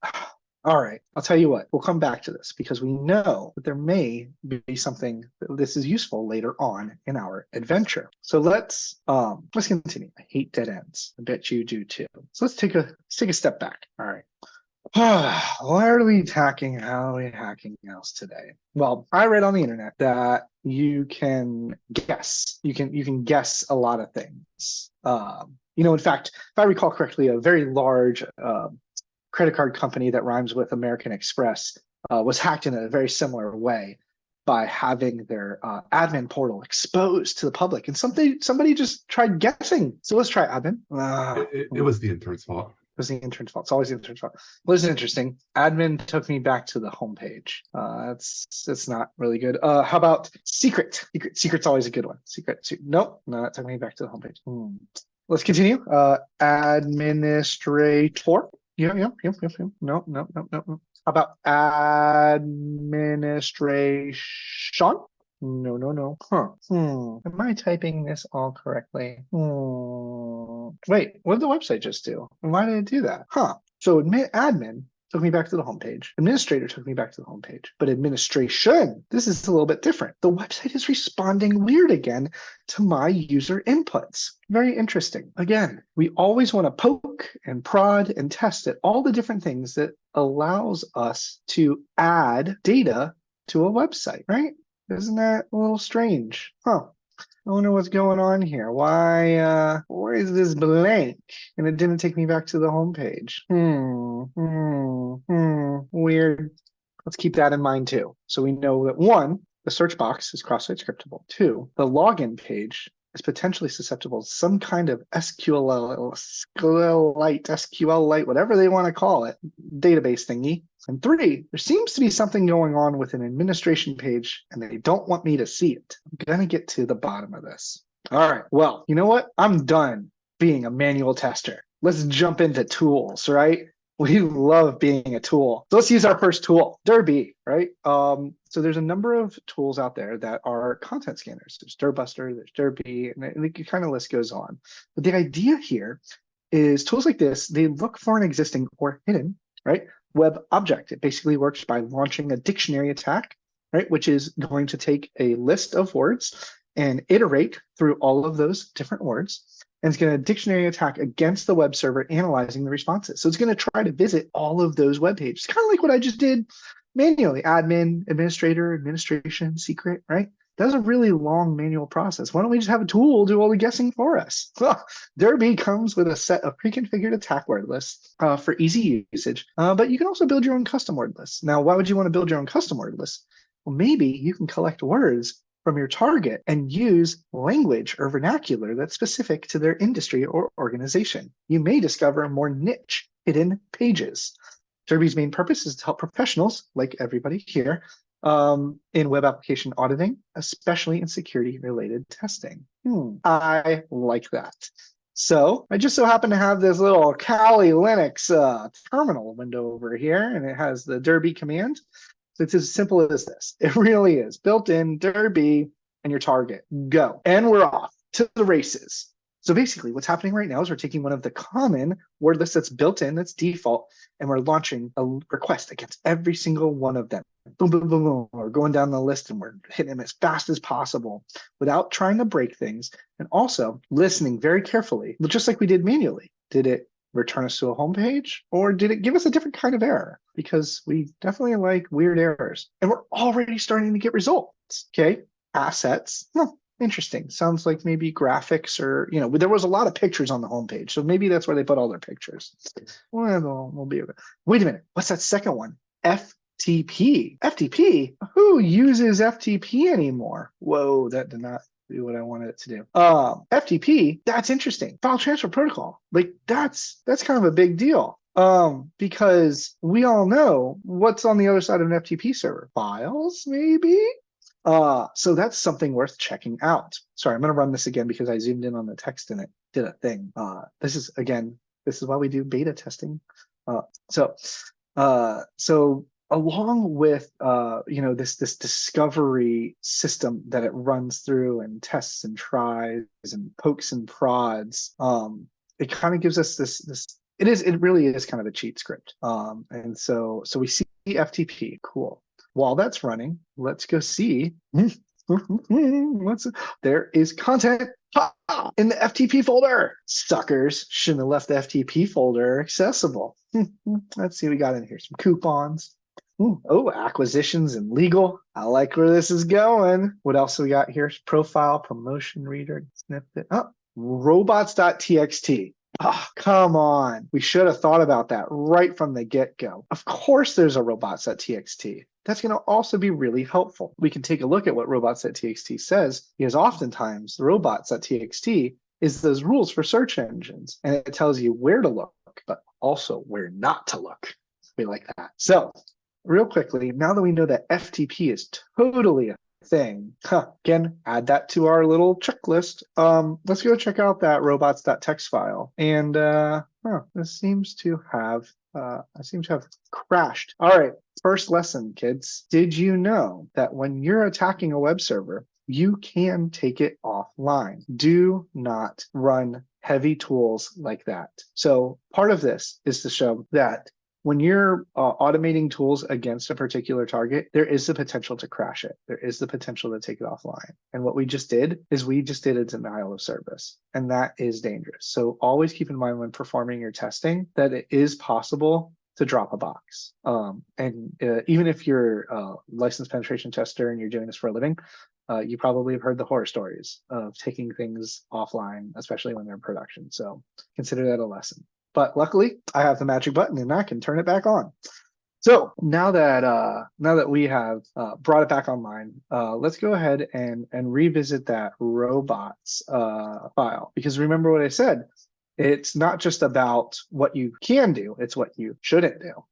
Speaker 5: All right, I'll tell you what, we'll come back to this because we know that there may be something that this is useful later on in our adventure. So let's continue. I hate dead ends. I bet you do too. So let's take a step back. All right. Why are we hacking? How are we hacking else today? Well, I read on the internet that you can guess. You can guess a lot of things. In fact, if I recall correctly, a very large credit card company that rhymes with American Express was hacked in a very similar way by having their admin portal exposed to the public, and somebody just tried guessing. So let's try admin.
Speaker 2: It was the intern's fault.
Speaker 5: It was the intern's fault. It's always the intern's fault. Well, this is interesting. Admin took me back to the homepage. That's not really good. How about secret? Secret's always a good one. Secret. Nope, no, that took me back to the homepage. Let's continue. Administrator. Yeah. No. How about administration? No. Am I typing this all correctly? Wait, what did the website just do? And why did it do that? So admin took me back to the homepage. Administrator took me back to the homepage. But administration, this is a little bit different. The website is responding weird again to my user inputs. Very interesting. Again, we always want to poke and prod and test at all the different things that allows us to add data to a website, right? Isn't that a little strange? I wonder what's going on here. Why is this blank? And it didn't take me back to the homepage. Weird. Let's keep that in mind too. So we know that 1, the search box is cross-site scriptable. 2, the login page is potentially susceptible to some kind of SQLite, whatever they want to call it, database thingy. And 3, there seems to be something going on with an administration page and they don't want me to see it. I'm going to get to the bottom of this. All right. Well, you know what? I'm done being a manual tester. Let's jump into tools, right? We love being a tool. So let's use our first tool, Derby, right? So there's a number of tools out there that are content scanners. There's Dirbuster, there's Derby, and the kind of list goes on. But the idea here is tools like this, they look for an existing or hidden, right, web object. It basically works by launching a dictionary attack, right, which is going to take a list of words and iterate through all of those different words. And it's going to dictionary attack against the web server, analyzing the responses. So it's going to try to visit all of those web pages, kind of like what I just did manually. Admin, administrator, administration, secret, right? That's a really long manual process. Why don't we just have a tool do all the guessing for us? Derby comes with a set of pre-configured attack word lists for easy usage, but you can also build your own custom word lists. Now, why would you want to build your own custom word list? Well, maybe you can collect words from your target and use language or vernacular that's specific to their industry or organization. You may discover more niche hidden pages. Derby's main purpose is to help professionals, like everybody here, in web application auditing, especially in security-related testing. I like that. So I just so happen to have this little Kali Linux terminal window over here, and it has the Derby command. So it's as simple as this. It really is. Built-in Derby and your target. Go. And we're off to the races. So basically what's happening right now is we're taking one of the common word lists that's built in, that's default, and we're launching a request against every single one of them. Boom, boom, boom, boom. We're going down the list and we're hitting them as fast as possible without trying to break things, and also listening very carefully, just like we did manually. Did it return us to a home page, or did it give us a different kind of error? Because we definitely like weird errors, and we're already starting to get results. Okay, assets. Interesting. Sounds like maybe graphics, or there was a lot of pictures on the homepage, so maybe that's where they put all their pictures. Well, we'll be. Wait a minute. What's that second one? FTP. FTP. Who uses FTP anymore? Whoa, that did not do what I wanted it to do. FTP, that's interesting. File transfer protocol. Like that's kind of a big deal. Because we all know what's on the other side of an FTP server. Files, maybe? So that's something worth checking out. Sorry, I'm gonna run this again because I zoomed in on the text and it did a thing. This is why we do beta testing. So along with this discovery system that it runs through and tests and tries and pokes and prods, it kind of gives us this it really is kind of a cheat script. And so we see FTP, cool. While that's running, let's go see there is content in the FTP folder. Suckers shouldn't have left the FTP folder accessible. Let's see what we got in here. Some coupons. Oh, acquisitions and legal. I like where this is going. What else we got here? Profile, promotion reader, snippet. Oh, robots.txt. Oh, come on. We should have thought about that right from the get-go. Of course there's a robots.txt. That's going to also be really helpful. We can take a look at what robots.txt says, because oftentimes the robots.txt is those rules for search engines, and it tells you where to look, but also where not to look. We like that. So real quickly, now that we know that FTP is totally a thing, again, add that to our little checklist. Let's go check out that robots.txt file. And this seems to have crashed. All right, first lesson, kids. Did you know that when you're attacking a web server, you can take it offline? Do not run heavy tools like that. So part of this is to show that when you're automating tools against a particular target, there is the potential to crash it. There is the potential to take it offline. And what we just did is we just did a denial of service, and that is dangerous. So always keep in mind when performing your testing that it is possible to drop a box. Even if you're a licensed penetration tester and you're doing this for a living, you probably have heard the horror stories of taking things offline, especially when they're in production. So consider that a lesson. But luckily, I have the magic button and I can turn it back on. So now that we have brought it back online, let's go ahead and revisit that robots file. Because remember what I said, it's not just about what you can do, it's what you shouldn't do.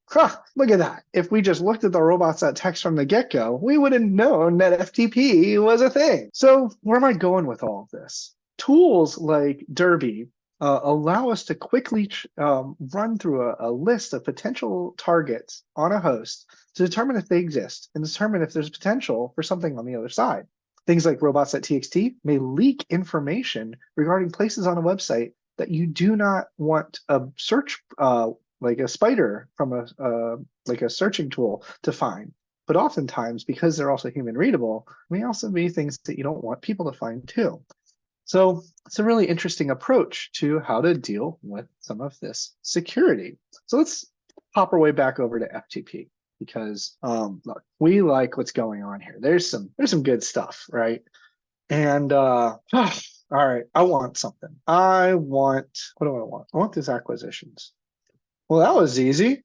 Speaker 5: Look at that. If we just looked at the robots.txt from the get-go, we would have known that FTP was a thing. So where am I going with all of this? Tools like Derby allow us to quickly run through a list of potential targets on a host to determine if they exist and determine if there's potential for something on the other side. Things like robots.txt may leak information regarding places on a website that you do not want a search, like a spider from a searching tool to find. But oftentimes, because they're also human readable, may also be things that you don't want people to find too. So it's a really interesting approach to how to deal with some of this security. So let's hop our way back over to FTP, because look, we like what's going on here. There's some good stuff, right? And all right, I want something. What do I want? I want these acquisitions. Well, that was easy.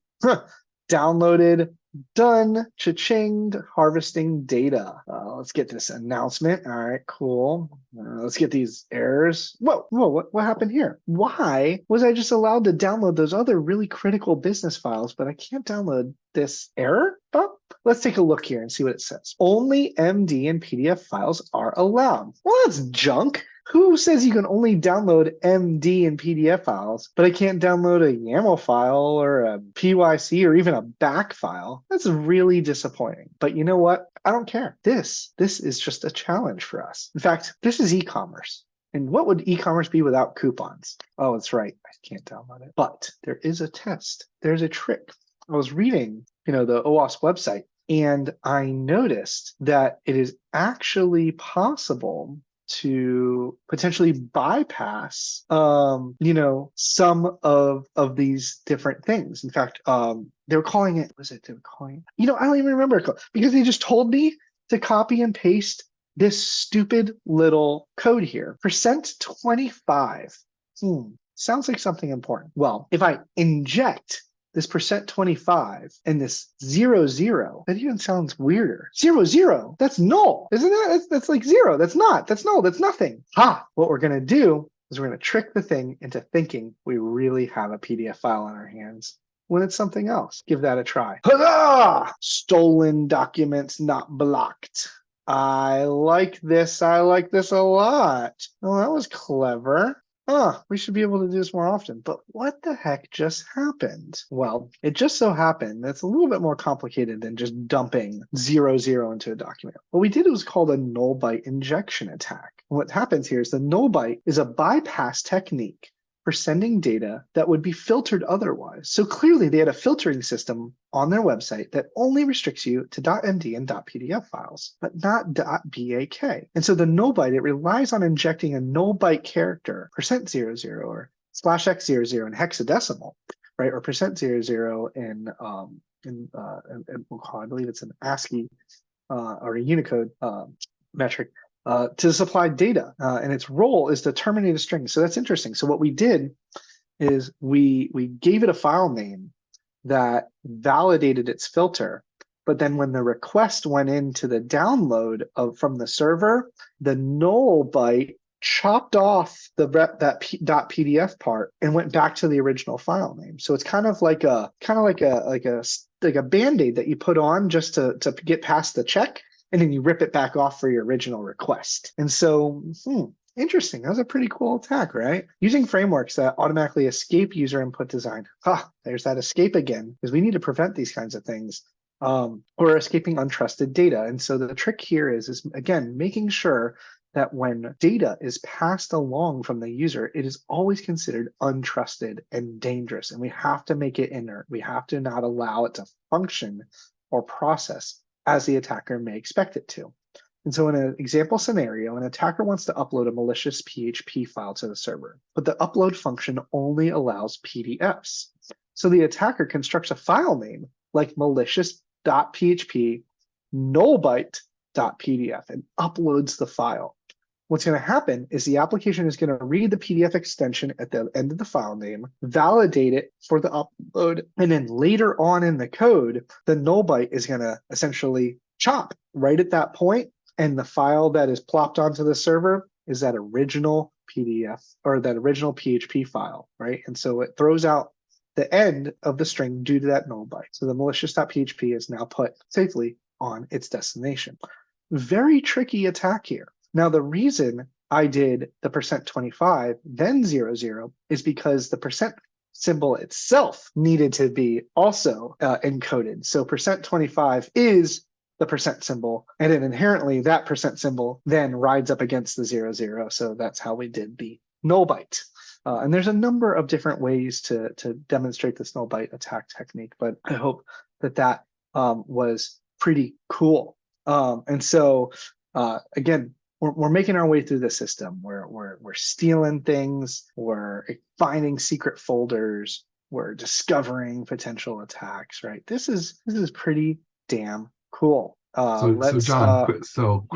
Speaker 5: Downloaded, done, cha-chinged, harvesting data. Let's get this announcement. All right, cool. Let's get these errors. Whoa, what happened here? Why was I just allowed to download those other really critical business files, but I can't download this error? Oh, let's take a look here and see what it says. Only MD and PDF files are allowed. Well, that's junk. Who says you can only download MD and PDF files, but I can't download a YAML file or a PYC or even a back file? That's really disappointing. But you know what? I don't care. This is just a challenge for us. In fact, this is e-commerce. And what would e-commerce be without coupons? Oh, that's right. I can't download it. But there is a test. There's a trick. I was reading, the OWASP website, and I noticed that it is actually possible to potentially bypass, some of these different things. In fact, they were calling it, I don't even remember it, because they just told me to copy and paste this stupid little code here. %25. Sounds like something important. Well, if I inject this %25 and this 00, that even sounds weirder. 00, that's null, isn't it? That's like zero. That's not. That's null. That's nothing. What we're going to do is we're going to trick the thing into thinking we really have a PDF file on our hands when it's something else. Give that a try. Huzzah! Stolen documents not blocked. I like this. I like this a lot. Oh, that was clever. We should be able to do this more often. But what the heck just happened? Well, it just so happened that's a little bit more complicated than just dumping 00 into a document. What we did was called a null byte injection attack. What happens here is the null byte is a bypass technique for sending data that would be filtered otherwise. So clearly they had a filtering system on their website that only restricts you to .md and .pdf files, but not .bak. And so the null byte, it relies on injecting a null byte character, %00 or /x00 in hexadecimal, right? Or %00 in we'll call, I believe it's an ASCII or a Unicode metric to supply data, and its role is to terminate a string. So that's interesting. So what we did is we gave it a file name that validated its filter, but then when the request went into the download from the server, the null byte chopped off that .pdf part and went back to the original file name. So it's kind of like a Band-Aid that you put on just to get past the check, and then you rip it back off for your original request. And so, interesting. That was a pretty cool attack, right? Using frameworks that automatically escape user input design. There's that escape again, because we need to prevent these kinds of things, or escaping untrusted data. And so the trick here is again, making sure that when data is passed along from the user, it is always considered untrusted and dangerous. And we have to make it inert. We have to not allow it to function or process as the attacker may expect it to. And so in an example scenario, an attacker wants to upload a malicious PHP file to the server, but the upload function only allows PDFs. So the attacker constructs a file name like malicious.php nullbyte.pdf and uploads the file. What's going to happen is the application is going to read the PDF extension at the end of the file name, validate it for the upload, and then later on in the code, the null byte is going to essentially chop right at that point, and the file that is plopped onto the server is that original PDF or that original PHP file, right? And so it throws out the end of the string due to that null byte. So the malicious.php is now put safely on its destination. Very tricky attack here. Now, the reason I did the %25, then 00, is because the percent symbol itself needed to be also encoded. So %25 is the percent symbol, and then inherently that percent symbol then rides up against the 00. So that's how we did the null byte. And there's a number of different ways to demonstrate this null byte attack technique, but I hope that was pretty cool. And so again, we're making our way through the system. We're stealing things. We're finding secret folders. We're discovering potential attacks. Right. This is pretty damn cool.
Speaker 2: So John, quick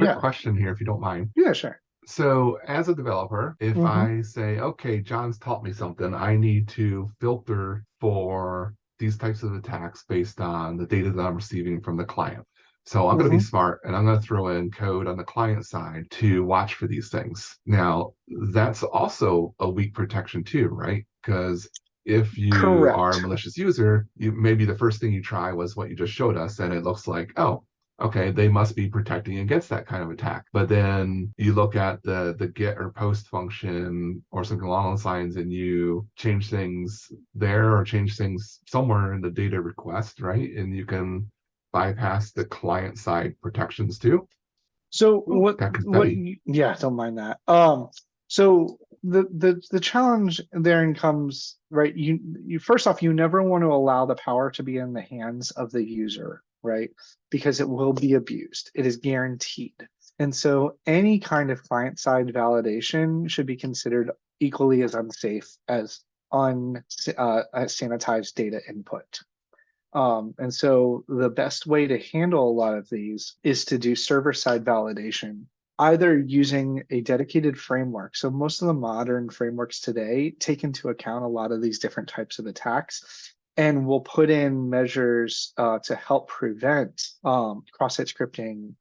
Speaker 5: yeah.
Speaker 2: question here, if you don't mind.
Speaker 5: Yeah, sure.
Speaker 2: So as a developer, if I say, okay, John's taught me something, I need to filter for these types of attacks based on the data that I'm receiving from the client. So I'm going to be smart, and I'm going to throw in code on the client side to watch for these things. Now, that's also a weak protection too, right? Because if you are a malicious user, maybe the first thing you try was what you just showed us, and it looks like, oh, okay, they must be protecting against that kind of attack. But then you look at the get or post function or something along those lines, and you change things there or change things somewhere in the data request, right? And you can bypass the client side protections too.
Speaker 5: So yeah, don't mind that. So the challenge therein comes, right? You first off, you never want to allow the power to be in the hands of the user, right? Because it will be abused. It is guaranteed. And so any kind of client side validation should be considered equally as unsafe as unsanitized data input. And so the best way to handle a lot of these is to do server-side validation, either using a dedicated framework. So most of the modern frameworks today take into account a lot of these different types of attacks, and will put in measures to help prevent cross-site scripting,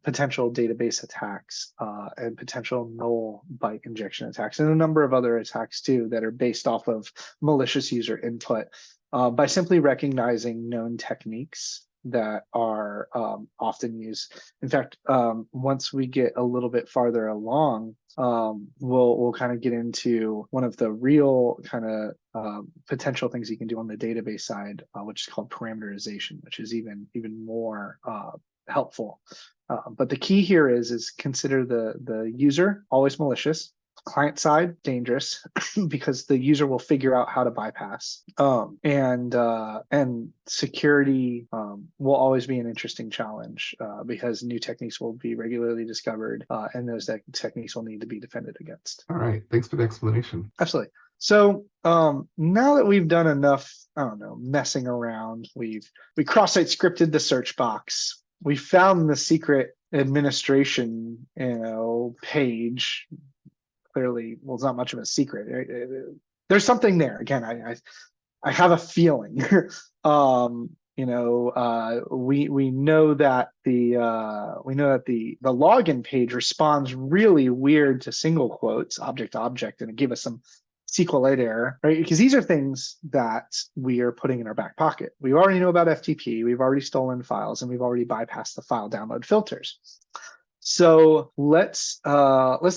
Speaker 5: potential database attacks, and potential null byte injection attacks, and a number of other attacks too that are based off of malicious user input. By simply recognizing known techniques that are often used. In fact, once we get a little bit farther along, we'll kind of get into one of the real kind of potential things you can do on the database side, which is called parameterization, which is even more helpful. But the key here is consider the user always malicious. Client side, dangerous because the user will figure out how to bypass. And security will always be an interesting challenge because new techniques will be regularly discovered, and those techniques will need to be defended against.
Speaker 2: All right, thanks for the explanation.
Speaker 5: Absolutely. So now that we've done enough, I don't know, messing around, we cross-site scripted the search box. We found the secret administration, page. Clearly, well, it's not much of a secret. There's something there. Again, I have a feeling. We know that the login page responds really weird to single quotes, object, and it gave us some SQLite error, right? Because these are things that we are putting in our back pocket. We already know about FTP. We've already stolen files, and we've already bypassed the file download filters. So let's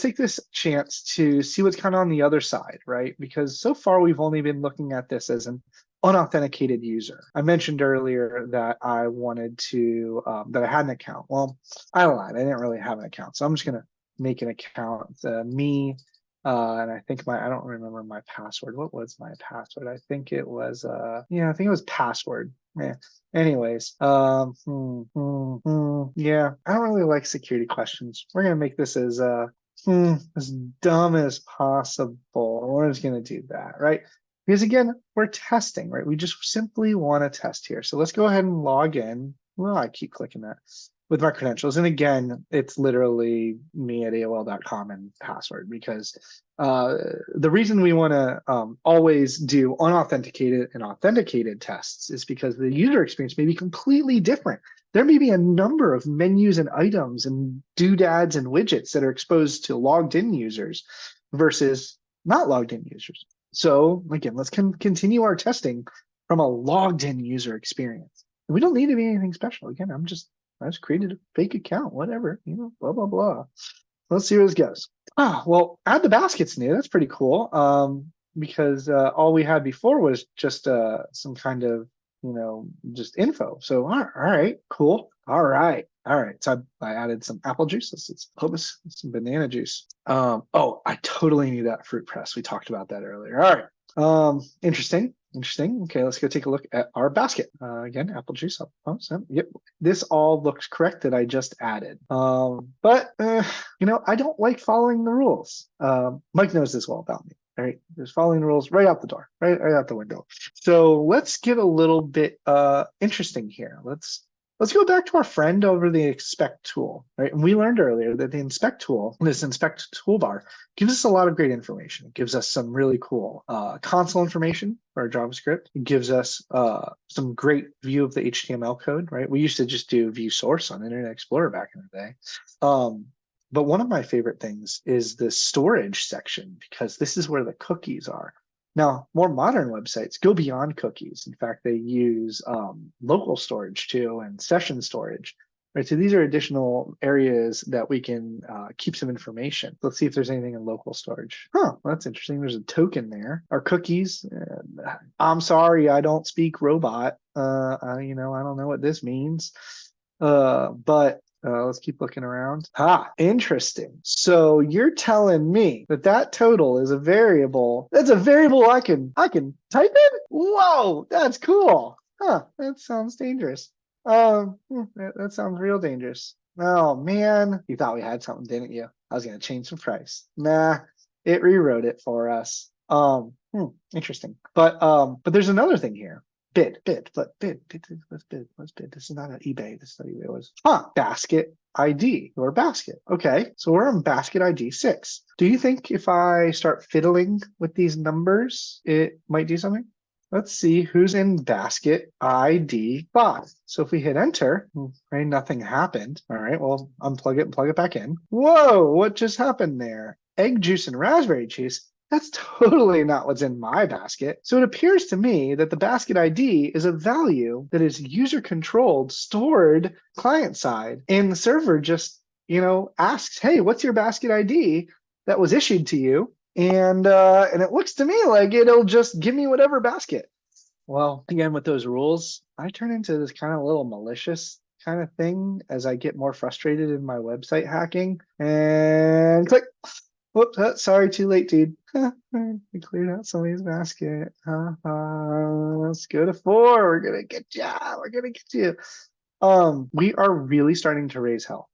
Speaker 5: take this chance to see what's kind of on the other side, right? Because so far we've only been looking at this as an unauthenticated user. I mentioned earlier that I wanted to that I had an account. Well, I lied. I didn't really have an account, so I'm just gonna make an account. And I think I don't remember my password. What was my password? I think it was I think it was password. Yeah. Anyways, yeah, I don't really like security questions. We're gonna make this as dumb as possible. We're just gonna do that, right? Because again, we're testing, right? We just simply want to test here. So let's go ahead and log in. Well, I keep clicking that with my credentials. And again, it's literally me at AOL.com and password, because the reason we want to always do unauthenticated and authenticated tests is because the user experience may be completely different. There may be a number of menus and items and doodads and widgets that are exposed to logged in users versus not logged in users. So again, let's continue our testing from a logged in user experience. We don't need to be anything special. Again, I just created a fake account, whatever, blah, blah, blah. Let's see where this goes. Well, add the baskets new. That's pretty cool. Because all we had before was just some kind of, just info. So, all right, cool. All right. So I added some apple juice. Let's focus some banana juice. I totally knew that fruit press. We talked about that earlier. All right. Interesting. Okay, let's go take a look at our basket. Again, apple juice. Yep, this all looks correct that I just added. But I don't like following the rules. Mike knows this well about me. All right, just following the rules right out the door, right out the window. So let's get a little bit interesting here. Let's go back to our friend over the inspect tool, right? And we learned earlier that the inspect tool, this inspect toolbar, gives us a lot of great information. It gives us some really cool console information for our JavaScript. It gives us some great view of the HTML code, right? We used to just do view source on Internet Explorer back in the day. But one of my favorite things is the storage section, because this is where the cookies are. Now, more modern websites go beyond cookies. In fact, they use local storage too, and session storage. Right, so these are additional areas that we can keep some information. Let's see if there's anything in local storage. Well, that's interesting. There's a token there. Our cookies. I'm sorry, I don't speak robot. I don't know what this means. But let's keep looking around. Interesting. So you're telling me that total is a variable. That's a variable I can type in? Whoa, that's cool. That sounds dangerous. That sounds real dangerous. Oh man, you thought we had something, didn't you? I was gonna change the price. Nah, it rewrote it for us. Interesting. But there's another thing here. Bid. Let's bid. This is not an eBay. This is not eBay. It was basket ID or basket. Okay, so we're on basket ID 6. Do you think if I start fiddling with these numbers, it might do something? Let's see who's in basket ID 5. So if we hit enter, right, nothing happened. All right, well, unplug it and plug it back in. Whoa, what just happened there? Egg juice and raspberry juice. That's totally not what's in my basket. So it appears to me that the basket ID is a value that is user controlled, stored client side. And the server just, asks, hey, what's your basket ID that was issued to you? And it looks to me like it'll just give me whatever basket. Well, again, with those rules, I turn into this kind of little malicious kind of thing as I get more frustrated in my website hacking, and click. Whoops, sorry, too late, dude. We cleared out somebody's basket. Let's go to 4. We're gonna get ya. We're gonna get you. We are really starting to raise hell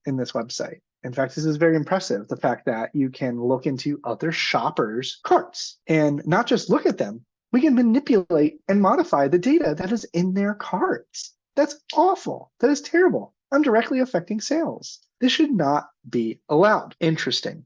Speaker 5: in this website. In fact, this is very impressive. The fact that you can look into other shoppers' carts and not just look at them, we can manipulate and modify the data that is in their carts. That's awful. That is terrible. I'm directly affecting sales. This should not be allowed. Interesting.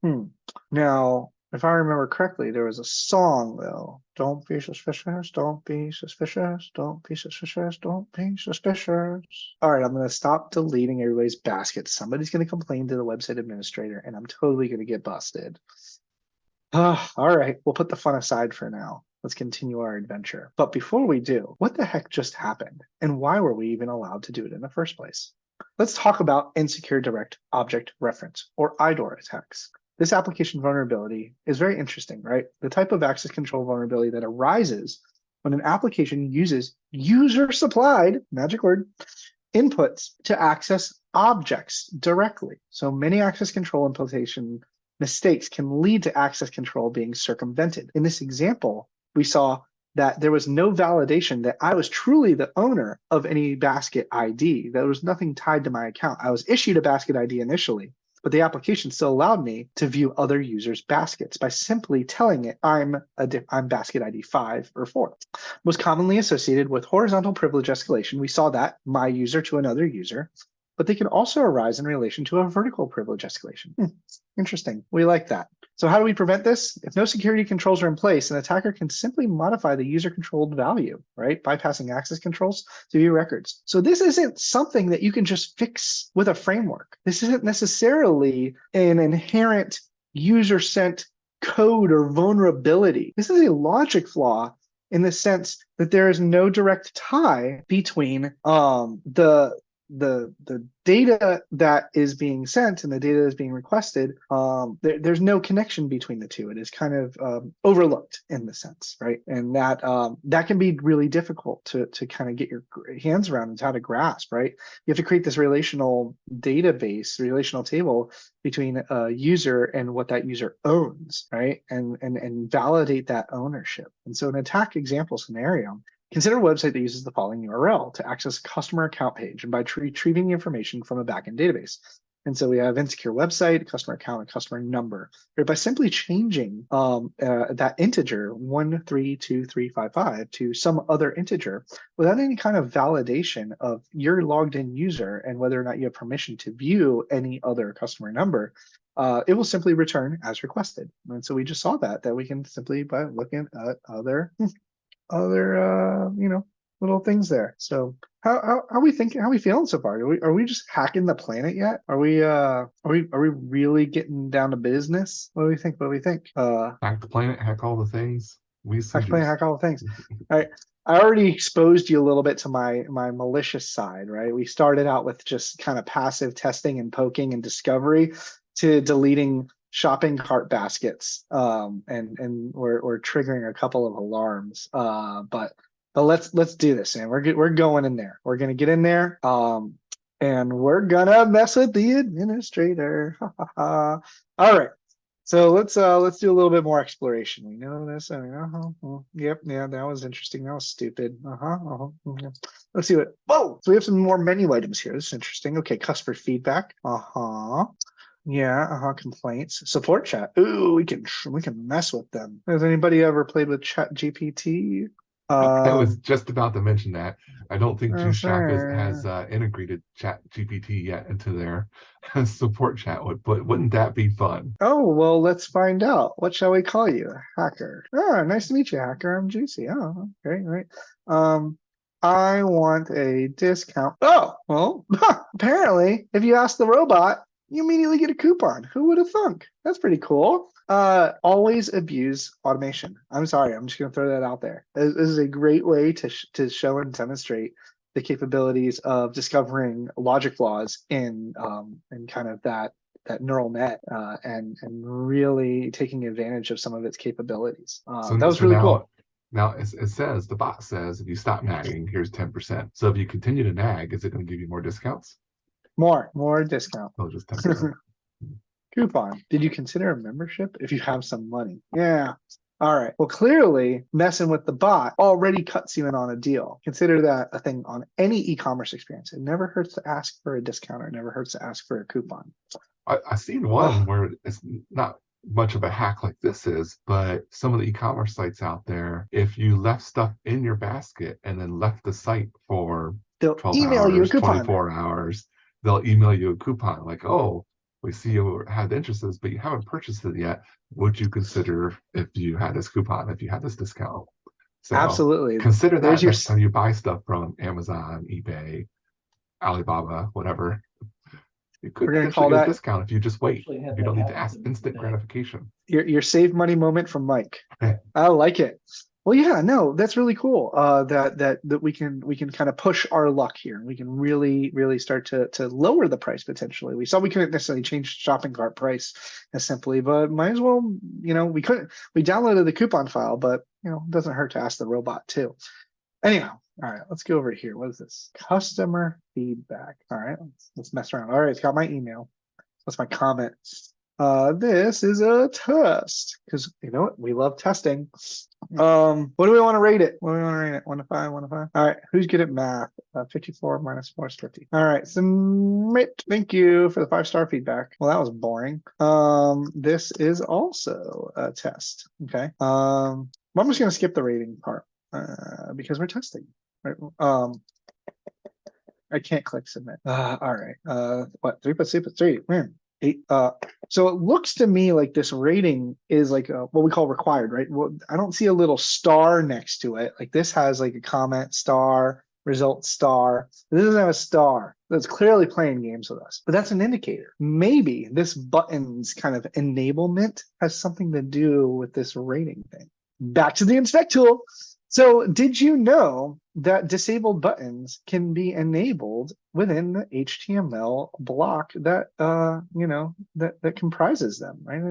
Speaker 5: Now, if I remember correctly, there was a song though. Don't be suspicious, don't be suspicious, don't be suspicious, don't be suspicious. All right, I'm going to stop deleting everybody's baskets. Somebody's going to complain to the website administrator and I'm totally going to get busted. All right, we'll put the fun aside for now. Let's continue our adventure. But before we do, what the heck just happened? And why were we even allowed to do it in the first place? Let's talk about insecure direct object reference, or IDOR attacks. This application vulnerability is very interesting, right? The type of access control vulnerability that arises when an application uses user-supplied, magic word, inputs to access objects directly. So many access control implementation mistakes can lead to access control being circumvented. In this example, we saw that there was no validation that I was truly the owner of any basket ID. There was nothing tied to my account. I was issued a basket ID initially, but the application still allowed me to view other users' baskets by simply telling it I'm basket ID 5 or 4. Most commonly associated with horizontal privilege escalation, we saw that my user to another user, but they can also arise in relation to a vertical privilege escalation. Interesting. We like that. So how do we prevent this? If no security controls are in place, an attacker can simply modify the user-controlled value, right? Bypassing access controls to view records. So this isn't something that you can just fix with a framework. This isn't necessarily an inherent user-sent code or vulnerability. This is a logic flaw in the sense that there is no direct tie between the data that is being sent and the data that is being requested. There's no connection between the two. It is kind of overlooked in the sense, right? And that can be really difficult to kind of get your hands around and how to grasp, right? You have to create this relational database, relational table between a user and what that user owns, right? And validate that ownership. And so an attack example scenario, consider a website that uses the following URL to access a customer account page and by retrieving the information from a backend database. And so we have insecure website, customer account, and customer number. But by simply changing that integer 132355 to some other integer without any kind of validation of your logged in user and whether or not you have permission to view any other customer number, it will simply return as requested. And so we just saw that we can simply, by looking at other little things there. So how are we thinking? How are we feeling so far? Are we just hacking the planet yet? Are we really getting down to business? What do we think?
Speaker 2: Hack the planet, hack all the things.
Speaker 5: Hack the planet, hack all the things. All right. I already exposed you a little bit to my malicious side, right? We started out with just kind of passive testing and poking and discovery to deleting shopping cart baskets, and we're triggering a couple of alarms. But let's do this, man. We're going in there. We're gonna get in there, and we're gonna mess with the administrator. All right. So let's do a little bit more exploration. We know this. Yep, yeah, that was interesting. That was stupid. Let's see what. Whoa! So we have some more menu items here. This is interesting. Okay, customer feedback. Yeah, complaints. Support chat. Ooh, we can mess with them. Has anybody ever played with Chat GPT?
Speaker 2: I was just about to mention that. I don't think Juice Shop has
Speaker 5: sure.
Speaker 2: integrated Chat GPT yet into their support chat, but wouldn't that be fun?
Speaker 5: Oh, well, let's find out. What shall we call you? Hacker. Oh, nice to meet you, Hacker. I'm Juicy. Oh, okay, right. I want a discount. Oh, well, apparently, if you ask the robot, you immediately get a coupon. Who would have thunk? That's pretty cool. Always abuse automation. I'm sorry, I'm just going to throw that out there. This is a great way to show and demonstrate the capabilities of discovering logic flaws in kind of that neural net, and really taking advantage of some of its capabilities. That was really cool.
Speaker 2: Now it says, the bot says, if you stop nagging, here's 10%. So if you continue to nag, is it going to give you more discounts?
Speaker 5: More discount.
Speaker 2: Oh, just 10%.
Speaker 5: Coupon. Did you consider a membership if you have some money? Yeah. All right. Well, clearly messing with the bot already cuts you in on a deal. Consider that a thing on any e-commerce experience. It never hurts to ask for a discount, or it never hurts to ask for a coupon.
Speaker 2: I've seen one where it's not much of a hack like this is, but some of the e-commerce sites out there, if you left stuff in your basket and then left the site for
Speaker 5: They'll
Speaker 2: 12
Speaker 5: email you a
Speaker 2: hours,
Speaker 5: coupon.
Speaker 2: 24 hours, they'll email you a coupon like, oh, we see you had interests, but you haven't purchased it yet. Would you consider if you had this coupon, if you had this discount? So
Speaker 5: Absolutely.
Speaker 2: consider
Speaker 5: There's
Speaker 2: that
Speaker 5: your
Speaker 2: next time you buy stuff from Amazon, eBay, Alibaba, whatever. It could
Speaker 5: We're gonna
Speaker 2: potentially
Speaker 5: call
Speaker 2: get a
Speaker 5: that
Speaker 2: discount if you just wait. You don't need to ask instant gratification.
Speaker 5: your save money moment from Mike.
Speaker 2: Okay.
Speaker 5: I like it. Well, yeah, no, that's really cool. That we can kind of push our luck here. We can really start to lower the price potentially. We saw we couldn't necessarily change shopping cart price as simply, but might as well. We couldn't. We downloaded the coupon file, but it doesn't hurt to ask the robot too. Anyhow, all right, let's go over here. What is this? Customer feedback. All right, let's mess around. All right, it's got my email. That's my comment. This is a test because we love testing. What do we want to rate it? What do we want to rate it? 1 to 5, 1 to 5. All right, who's good at math? 54 minus 4 is 50. All right, submit. Thank you for the 5-star feedback. Well, that was boring. This is also a test. Okay. I'm just gonna skip the rating part because we're testing. Right. I can't click submit. All right. What 3 plus 2 plus 3? 8. So it looks to me like this rating is like what we call required, right? Well, I don't see a little star next to it. Like this has like a comment star, result star. This doesn't have a star. That's clearly playing games with us, but that's an indicator. Maybe this button's kind of enablement has something to do with this rating thing. Back to the inspect tool. So did you know that disabled buttons can be enabled within the HTML block that that comprises them, right?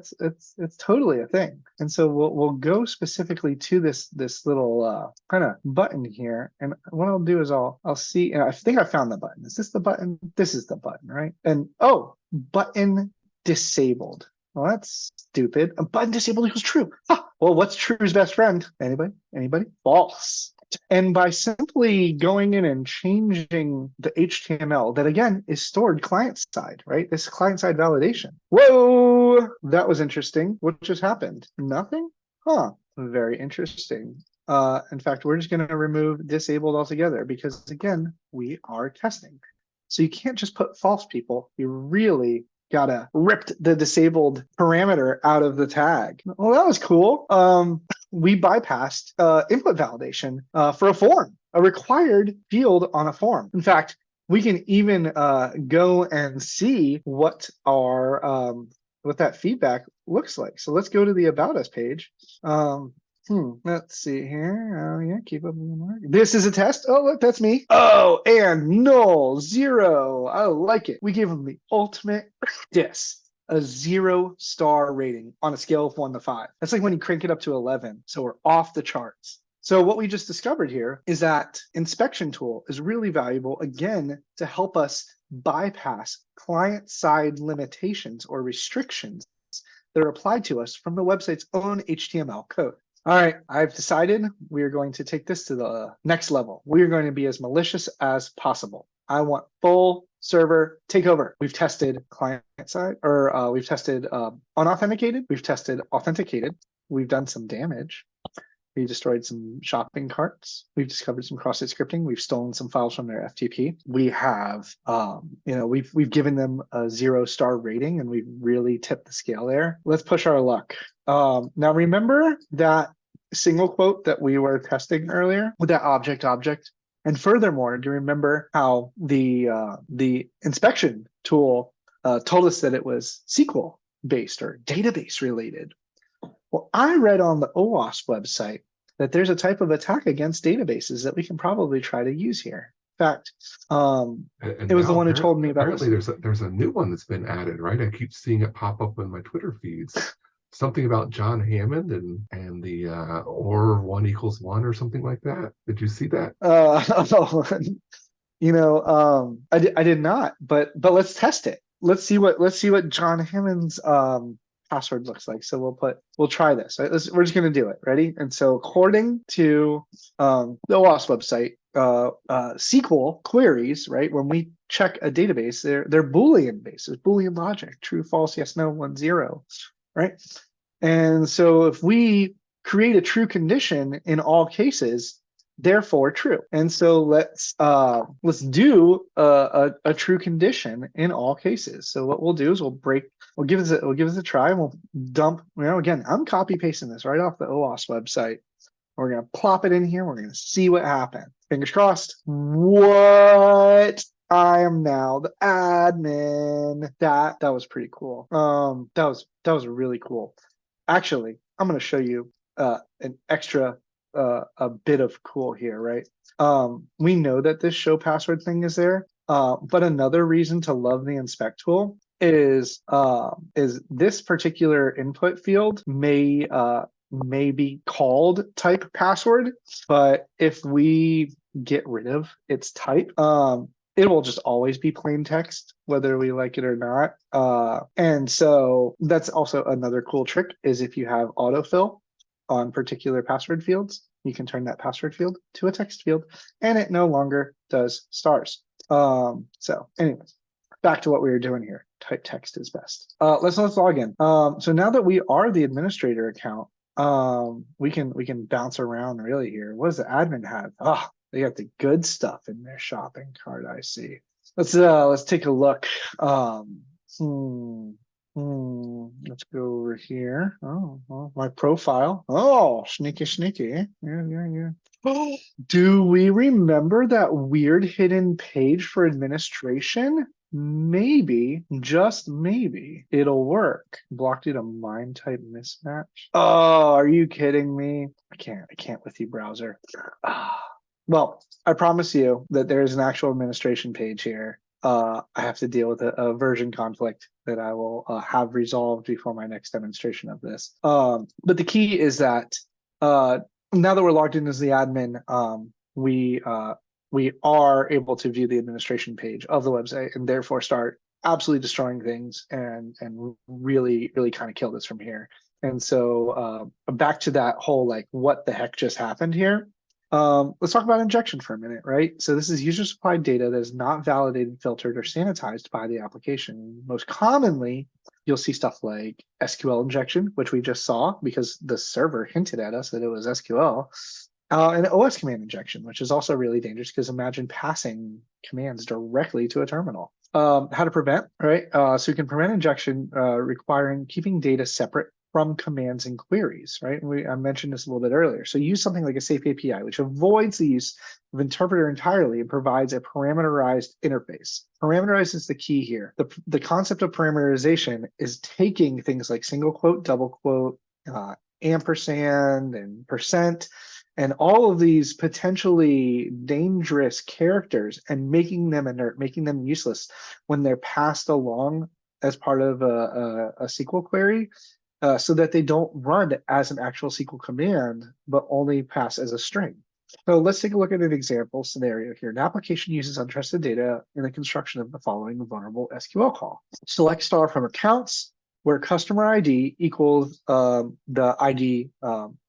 Speaker 5: It's totally a thing. And so we'll go specifically to this little kind of button here. And what I'll do is I'll see, and I think I found the button. Is this the button? This is the button, right? And button disabled. Well, that's stupid. A button disabled equals true. Well, what's true's best friend? Anybody? False. And by simply going in and changing the HTML, that again is stored client side, right? This client side validation. Whoa, that was interesting. What just happened? Nothing? Very interesting. In fact, we're just going to remove disabled altogether because again, we are testing. So you can't just put false people. You really gotta rip the disabled parameter out of the tag. Well, that was cool. We bypassed input validation for a form, a required field on a form. In fact, we can even go and see what our what that feedback looks like. So let's go to the About Us page. Let's see here. Oh yeah, keep up with the mark. This is a test. Oh, look, that's me. Oh, and null, 0. I like it. We gave them the ultimate diss, a 0-star rating on a scale of 1 to 5. That's like when you crank it up to 11. So we're off the charts. So what we just discovered here is that inspection tool is really valuable, again, to help us bypass client-side limitations or restrictions that are applied to us from the website's own HTML code. All right, I've decided we are going to take this to the next level. We are going to be as malicious as possible. I want full server takeover. We've tested client side, or we've tested unauthenticated. We've tested authenticated. We've done some damage. We destroyed some shopping carts. We've discovered some cross-site scripting. We've stolen some files from their FTP. We have, we've given them a 0-star rating, and we've really tipped the scale there. Let's push our luck. Now remember that single quote that we were testing earlier with that object. And furthermore, do you remember how the inspection tool told us that it was SQL based or database related? Well, I read on the OWASP website that there's a type of attack against databases that we can probably try to use here. In fact, it was the one who told me about
Speaker 2: apparently this. There's a new one that's been added, right? I keep seeing it pop up in my Twitter feeds. Something about John Hammond and the or 1 equals 1 or something like that. Did you see that?
Speaker 5: I did not, but let's test it. let's see what John Hammond's password looks like. So we'll try this. Right? We're just gonna do it. Ready? And so according to the OWASP website, SQL queries, right? When we check a database, they're Boolean based. It's Boolean logic: true, false, yes, no, 1, 0, right? And so if we create a true condition in all cases, therefore true. And so let's do a true condition in all cases. So what we'll do is we'll give us a try, and we'll dump, again, I'm copy pasting this right off the OWASP website. We're gonna plop it in here. We're gonna see what happens. Fingers crossed. What? I am now the admin. That was pretty cool. That was really cool. Actually, I'm gonna show you an extra a bit of cool here, right? We know that this show password thing is there, but another reason to love the inspect tool is this particular input field may be called type password, but if we get rid of its type, it will just always be plain text, whether we like it or not. And so that's also another cool trick, is if you have autofill on particular password fields, you can turn that password field to a text field, and it no longer does stars. So anyways, back to what we were doing here. Type text is best. Let's log in. So now that we are the administrator account, we can bounce around really here. What does the admin have? They got the good stuff in their shopping cart, I see. Let's take a look. Let's go over here. Oh, well, my profile. Oh, sneaky. Yeah. Do we remember that weird hidden page for administration? Maybe, just maybe, it'll work. Blocked due to MIME type mismatch. Oh, are you kidding me? I can't with you, browser. Well, I promise you that there is an actual administration page here. I have to deal with a version conflict that I will have resolved before my next demonstration of this. But the key is that now that we're logged in as the admin, we are able to view the administration page of the website, and therefore start absolutely destroying things and really kind of kill this from here. And so back to that whole, like, what the heck just happened here? Let's talk about injection for a minute, right? So this is user supplied data that is not validated, filtered, or sanitized by the application. Most commonly, you'll see stuff like SQL injection, which we just saw because the server hinted at us that it was SQL. And OS command injection, which is also really dangerous, because imagine passing commands directly to a terminal. How to prevent, right? So you can prevent injection requiring keeping data separate from commands and queries, right? I mentioned this a little bit earlier. So use something like a safe API, which avoids the use of interpreter entirely and provides a parameterized interface. Parameterized is the key here. The concept of parameterization is taking things like single quote, double quote, ampersand, and percent, and all of these potentially dangerous characters, and making them inert, making them useless when they're passed along as part of a SQL query, so that they don't run as an actual SQL command, but only pass as a string. So let's take a look at an example scenario here. An application uses untrusted data in the construction of the following vulnerable SQL call. Select star from accounts, where customer ID equals the ID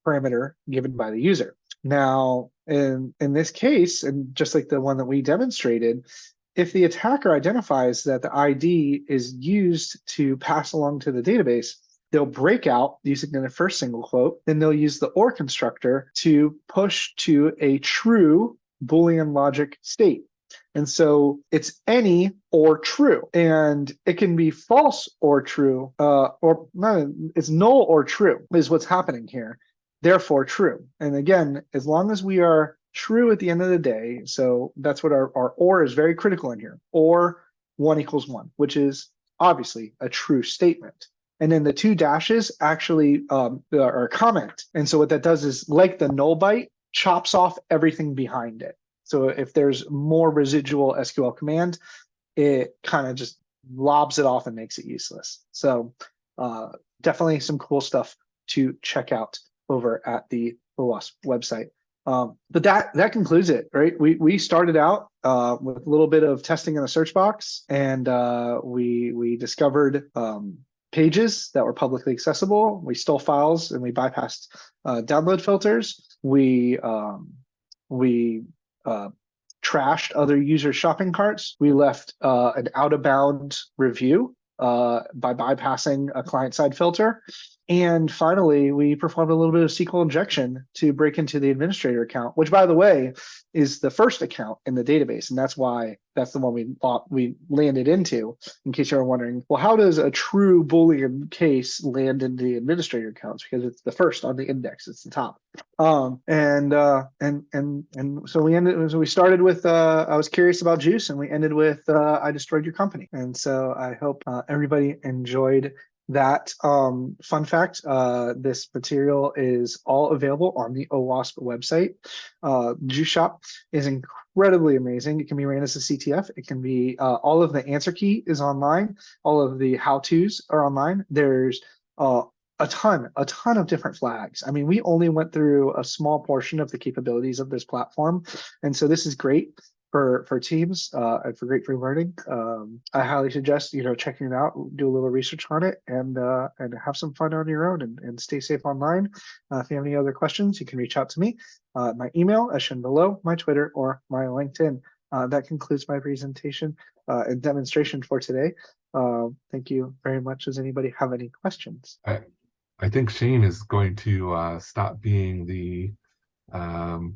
Speaker 5: parameter given by the user. Now, in this case, and just like the one that we demonstrated, if the attacker identifies that the ID is used to pass along to the database, they'll break out using the first single quote, then they'll use the OR constructor to push to a true Boolean logic state. And so it's any or true, and it can be false or true, or no, it's null or true is what's happening here. Therefore true. And again, as long as we are true at the end of the day, so that's what our OR is very critical in here. Or 1 equals 1, which is obviously a true statement. And then the 2 dashes actually are a comment. And so what that does is, like the null byte, chops off everything behind it. So if there's more residual SQL command, it kind of just lobs it off and makes it useless. So definitely some cool stuff to check out over at the OWASP website. But that concludes it, right? We started out with a little bit of testing in the search box, and we discovered pages that were publicly accessible. We stole files and we bypassed download filters. We trashed other users' shopping carts. We left an out-of-bound review by bypassing a client-side filter. And finally, we performed a little bit of SQL injection to break into the administrator account, which, by the way, is the first account in the database. And that's why that's the one we landed into, in case you're wondering, well, how does a true Boolean case land in the administrator accounts? Because it's the first on the index, it's the top. So we started with I was curious about juice, and we ended with I destroyed your company. And so I hope everybody enjoyed that. Fun fact, this material is all available on the OWASP website. Juice Shop is incredibly amazing. It can be ran as a CTF. It can be all of the answer key is online. All of the how-tos are online. There's a ton of different flags. I mean, we only went through a small portion of the capabilities of this platform, and so this is great for teams and for great free learning. I highly suggest checking it out, do a little research on it, and have some fun on your own, and stay safe online. If you have any other questions, you can reach out to me. My email as shown below, my Twitter, or my LinkedIn. That concludes my presentation and demonstration for today. Thank you very much. Does anybody have any questions?
Speaker 2: I think Shane is going to stop being the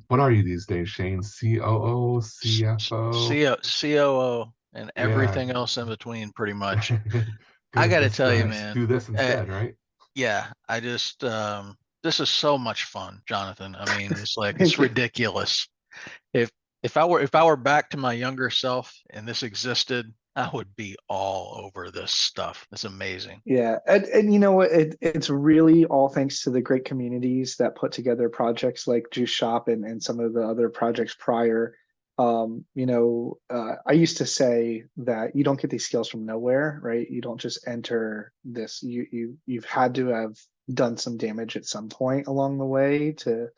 Speaker 2: what are you these days, Shane? COO, CFO,
Speaker 3: COO, and everything else in between, pretty much. I got to tell you, man,
Speaker 2: do this instead, right?
Speaker 3: Yeah, I just this is so much fun, Jonathan. I mean, it's like it's ridiculous. If I were back to my younger self and this existed, I would be all over this stuff. It's amazing.
Speaker 5: Yeah, and you know what? It's really all thanks to the great communities that put together projects like Juice Shop and some of the other projects prior. I used to say that you don't get these skills from nowhere, right? You don't just enter this. You've had to have done some damage at some point along the way to.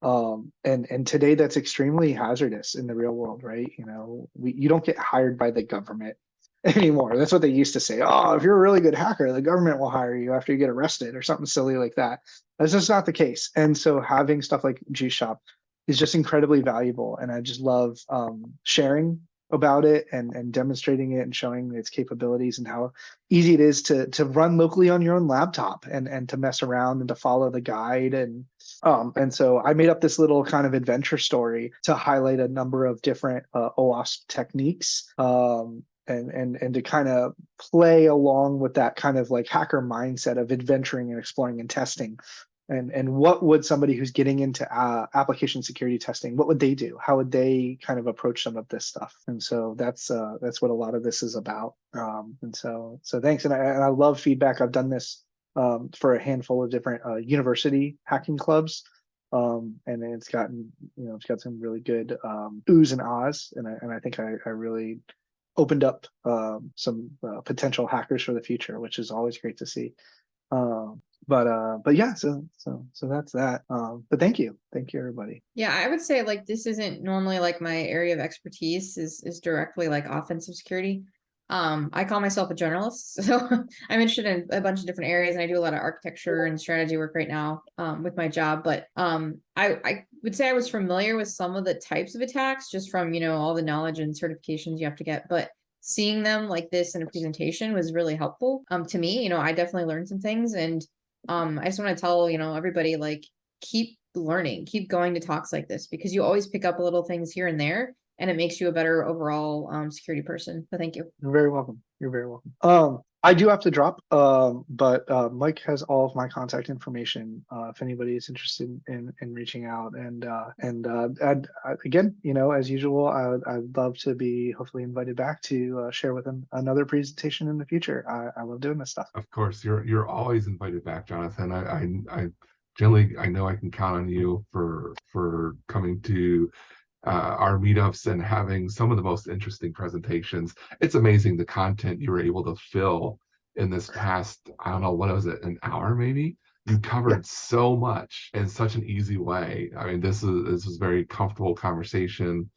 Speaker 5: And today that's extremely hazardous in the real world, right? You don't get hired by the government anymore. That's what they used to say. Oh, if you're a really good hacker, the government will hire you after you get arrested or something silly like that. That's just not the case. And so having stuff like Juice Shop is just incredibly valuable. And I just love sharing about it and demonstrating it and showing its capabilities and how easy it is to run locally on your own laptop and to mess around and to follow the guide. And so I made up this little kind of adventure story to highlight a number of different OWASP techniques. And to kind of play along with that kind of like hacker mindset of adventuring and exploring and testing. And what would somebody who's getting into application security testing, what would they do? How would they kind of approach some of this stuff? And so that's what a lot of this is about. And so thanks. And I love feedback. I've done this for a handful of different university hacking clubs. And it's got some really good oohs and ahs. And I think I really opened up some potential hackers for the future, which is always great to see. But yeah, so that's that. But thank you everybody.
Speaker 4: Yeah, I would say like this isn't normally like my area of expertise is directly like offensive security. I call myself a journalist, so I'm interested in a bunch of different areas, and I do a lot of architecture and strategy work right now with my job. But I would say I was familiar with some of the types of attacks just from all the knowledge and certifications you have to get, but seeing them like this in a presentation was really helpful to me. I definitely learned some things, and I just want to tell everybody, like, keep learning, keep going to talks like this, because you always pick up little things here and there, and it makes you a better overall security person. So thank you.
Speaker 5: You're very welcome. You're very welcome. I do have to drop, but Mike has all of my contact information if anybody is interested in reaching out. And again, as usual, I'd love to be hopefully invited back to share with them another presentation in the future. I love doing this stuff.
Speaker 2: Of course, you're always invited back, Jonathan. I generally, I know I can count on you for coming to our meetups and having some of the most interesting presentations. It's amazing the content you were able to fill in this past, I don't know, what was it, an hour maybe? you covered so much in such an easy way. I mean, this is very comfortable conversation.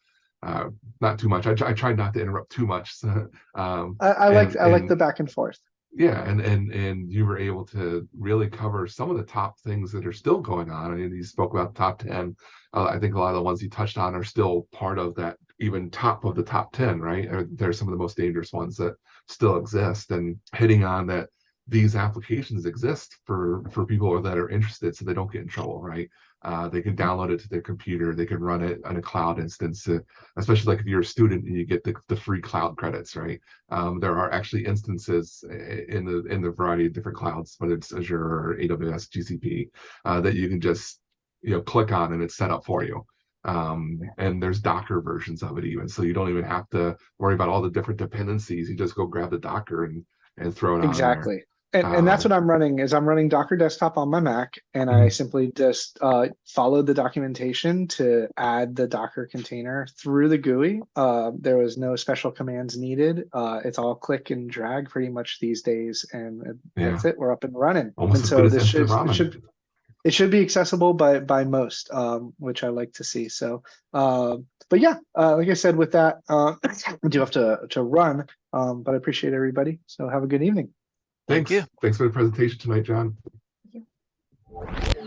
Speaker 2: Not too much. I tried not to interrupt too much. So,
Speaker 5: I like the back and forth.
Speaker 2: yeah, and you were able to really cover some of the top things that are still going on. I mean, you spoke about the top 10. I think a lot of the ones you touched on are still part of that, even top of the top 10, right? They're some of the most dangerous ones that still exist, and hitting on that these applications exist for people that are interested, so they don't get in trouble, right? They can download it to their computer. They can run it on a cloud instance, especially like if you're a student and you get the free cloud credits, right? There are actually instances in the variety of different clouds, whether it's Azure or AWS, GCP, that you can just click on and it's set up for you. And there's Docker versions of it even, so you don't even have to worry about all the different dependencies. You just go grab the Docker and throw it on there.
Speaker 5: Exactly. And that's what I'm running, is I'm running Docker Desktop on my Mac, and I simply just followed the documentation to add the Docker container through the GUI. There was no special commands needed. It's all click and drag pretty much these days, and that's it. We're up and running.
Speaker 2: Almost
Speaker 5: and
Speaker 2: as
Speaker 5: so
Speaker 2: good as
Speaker 5: this
Speaker 2: instant ramen.
Speaker 5: it should be accessible by most, which I like to see. So, but yeah, like I said, with that, I do have to run, but I appreciate everybody. So have a good evening.
Speaker 2: Thanks.
Speaker 3: Thank you.
Speaker 2: Thanks for the presentation tonight, John.
Speaker 4: Thank you.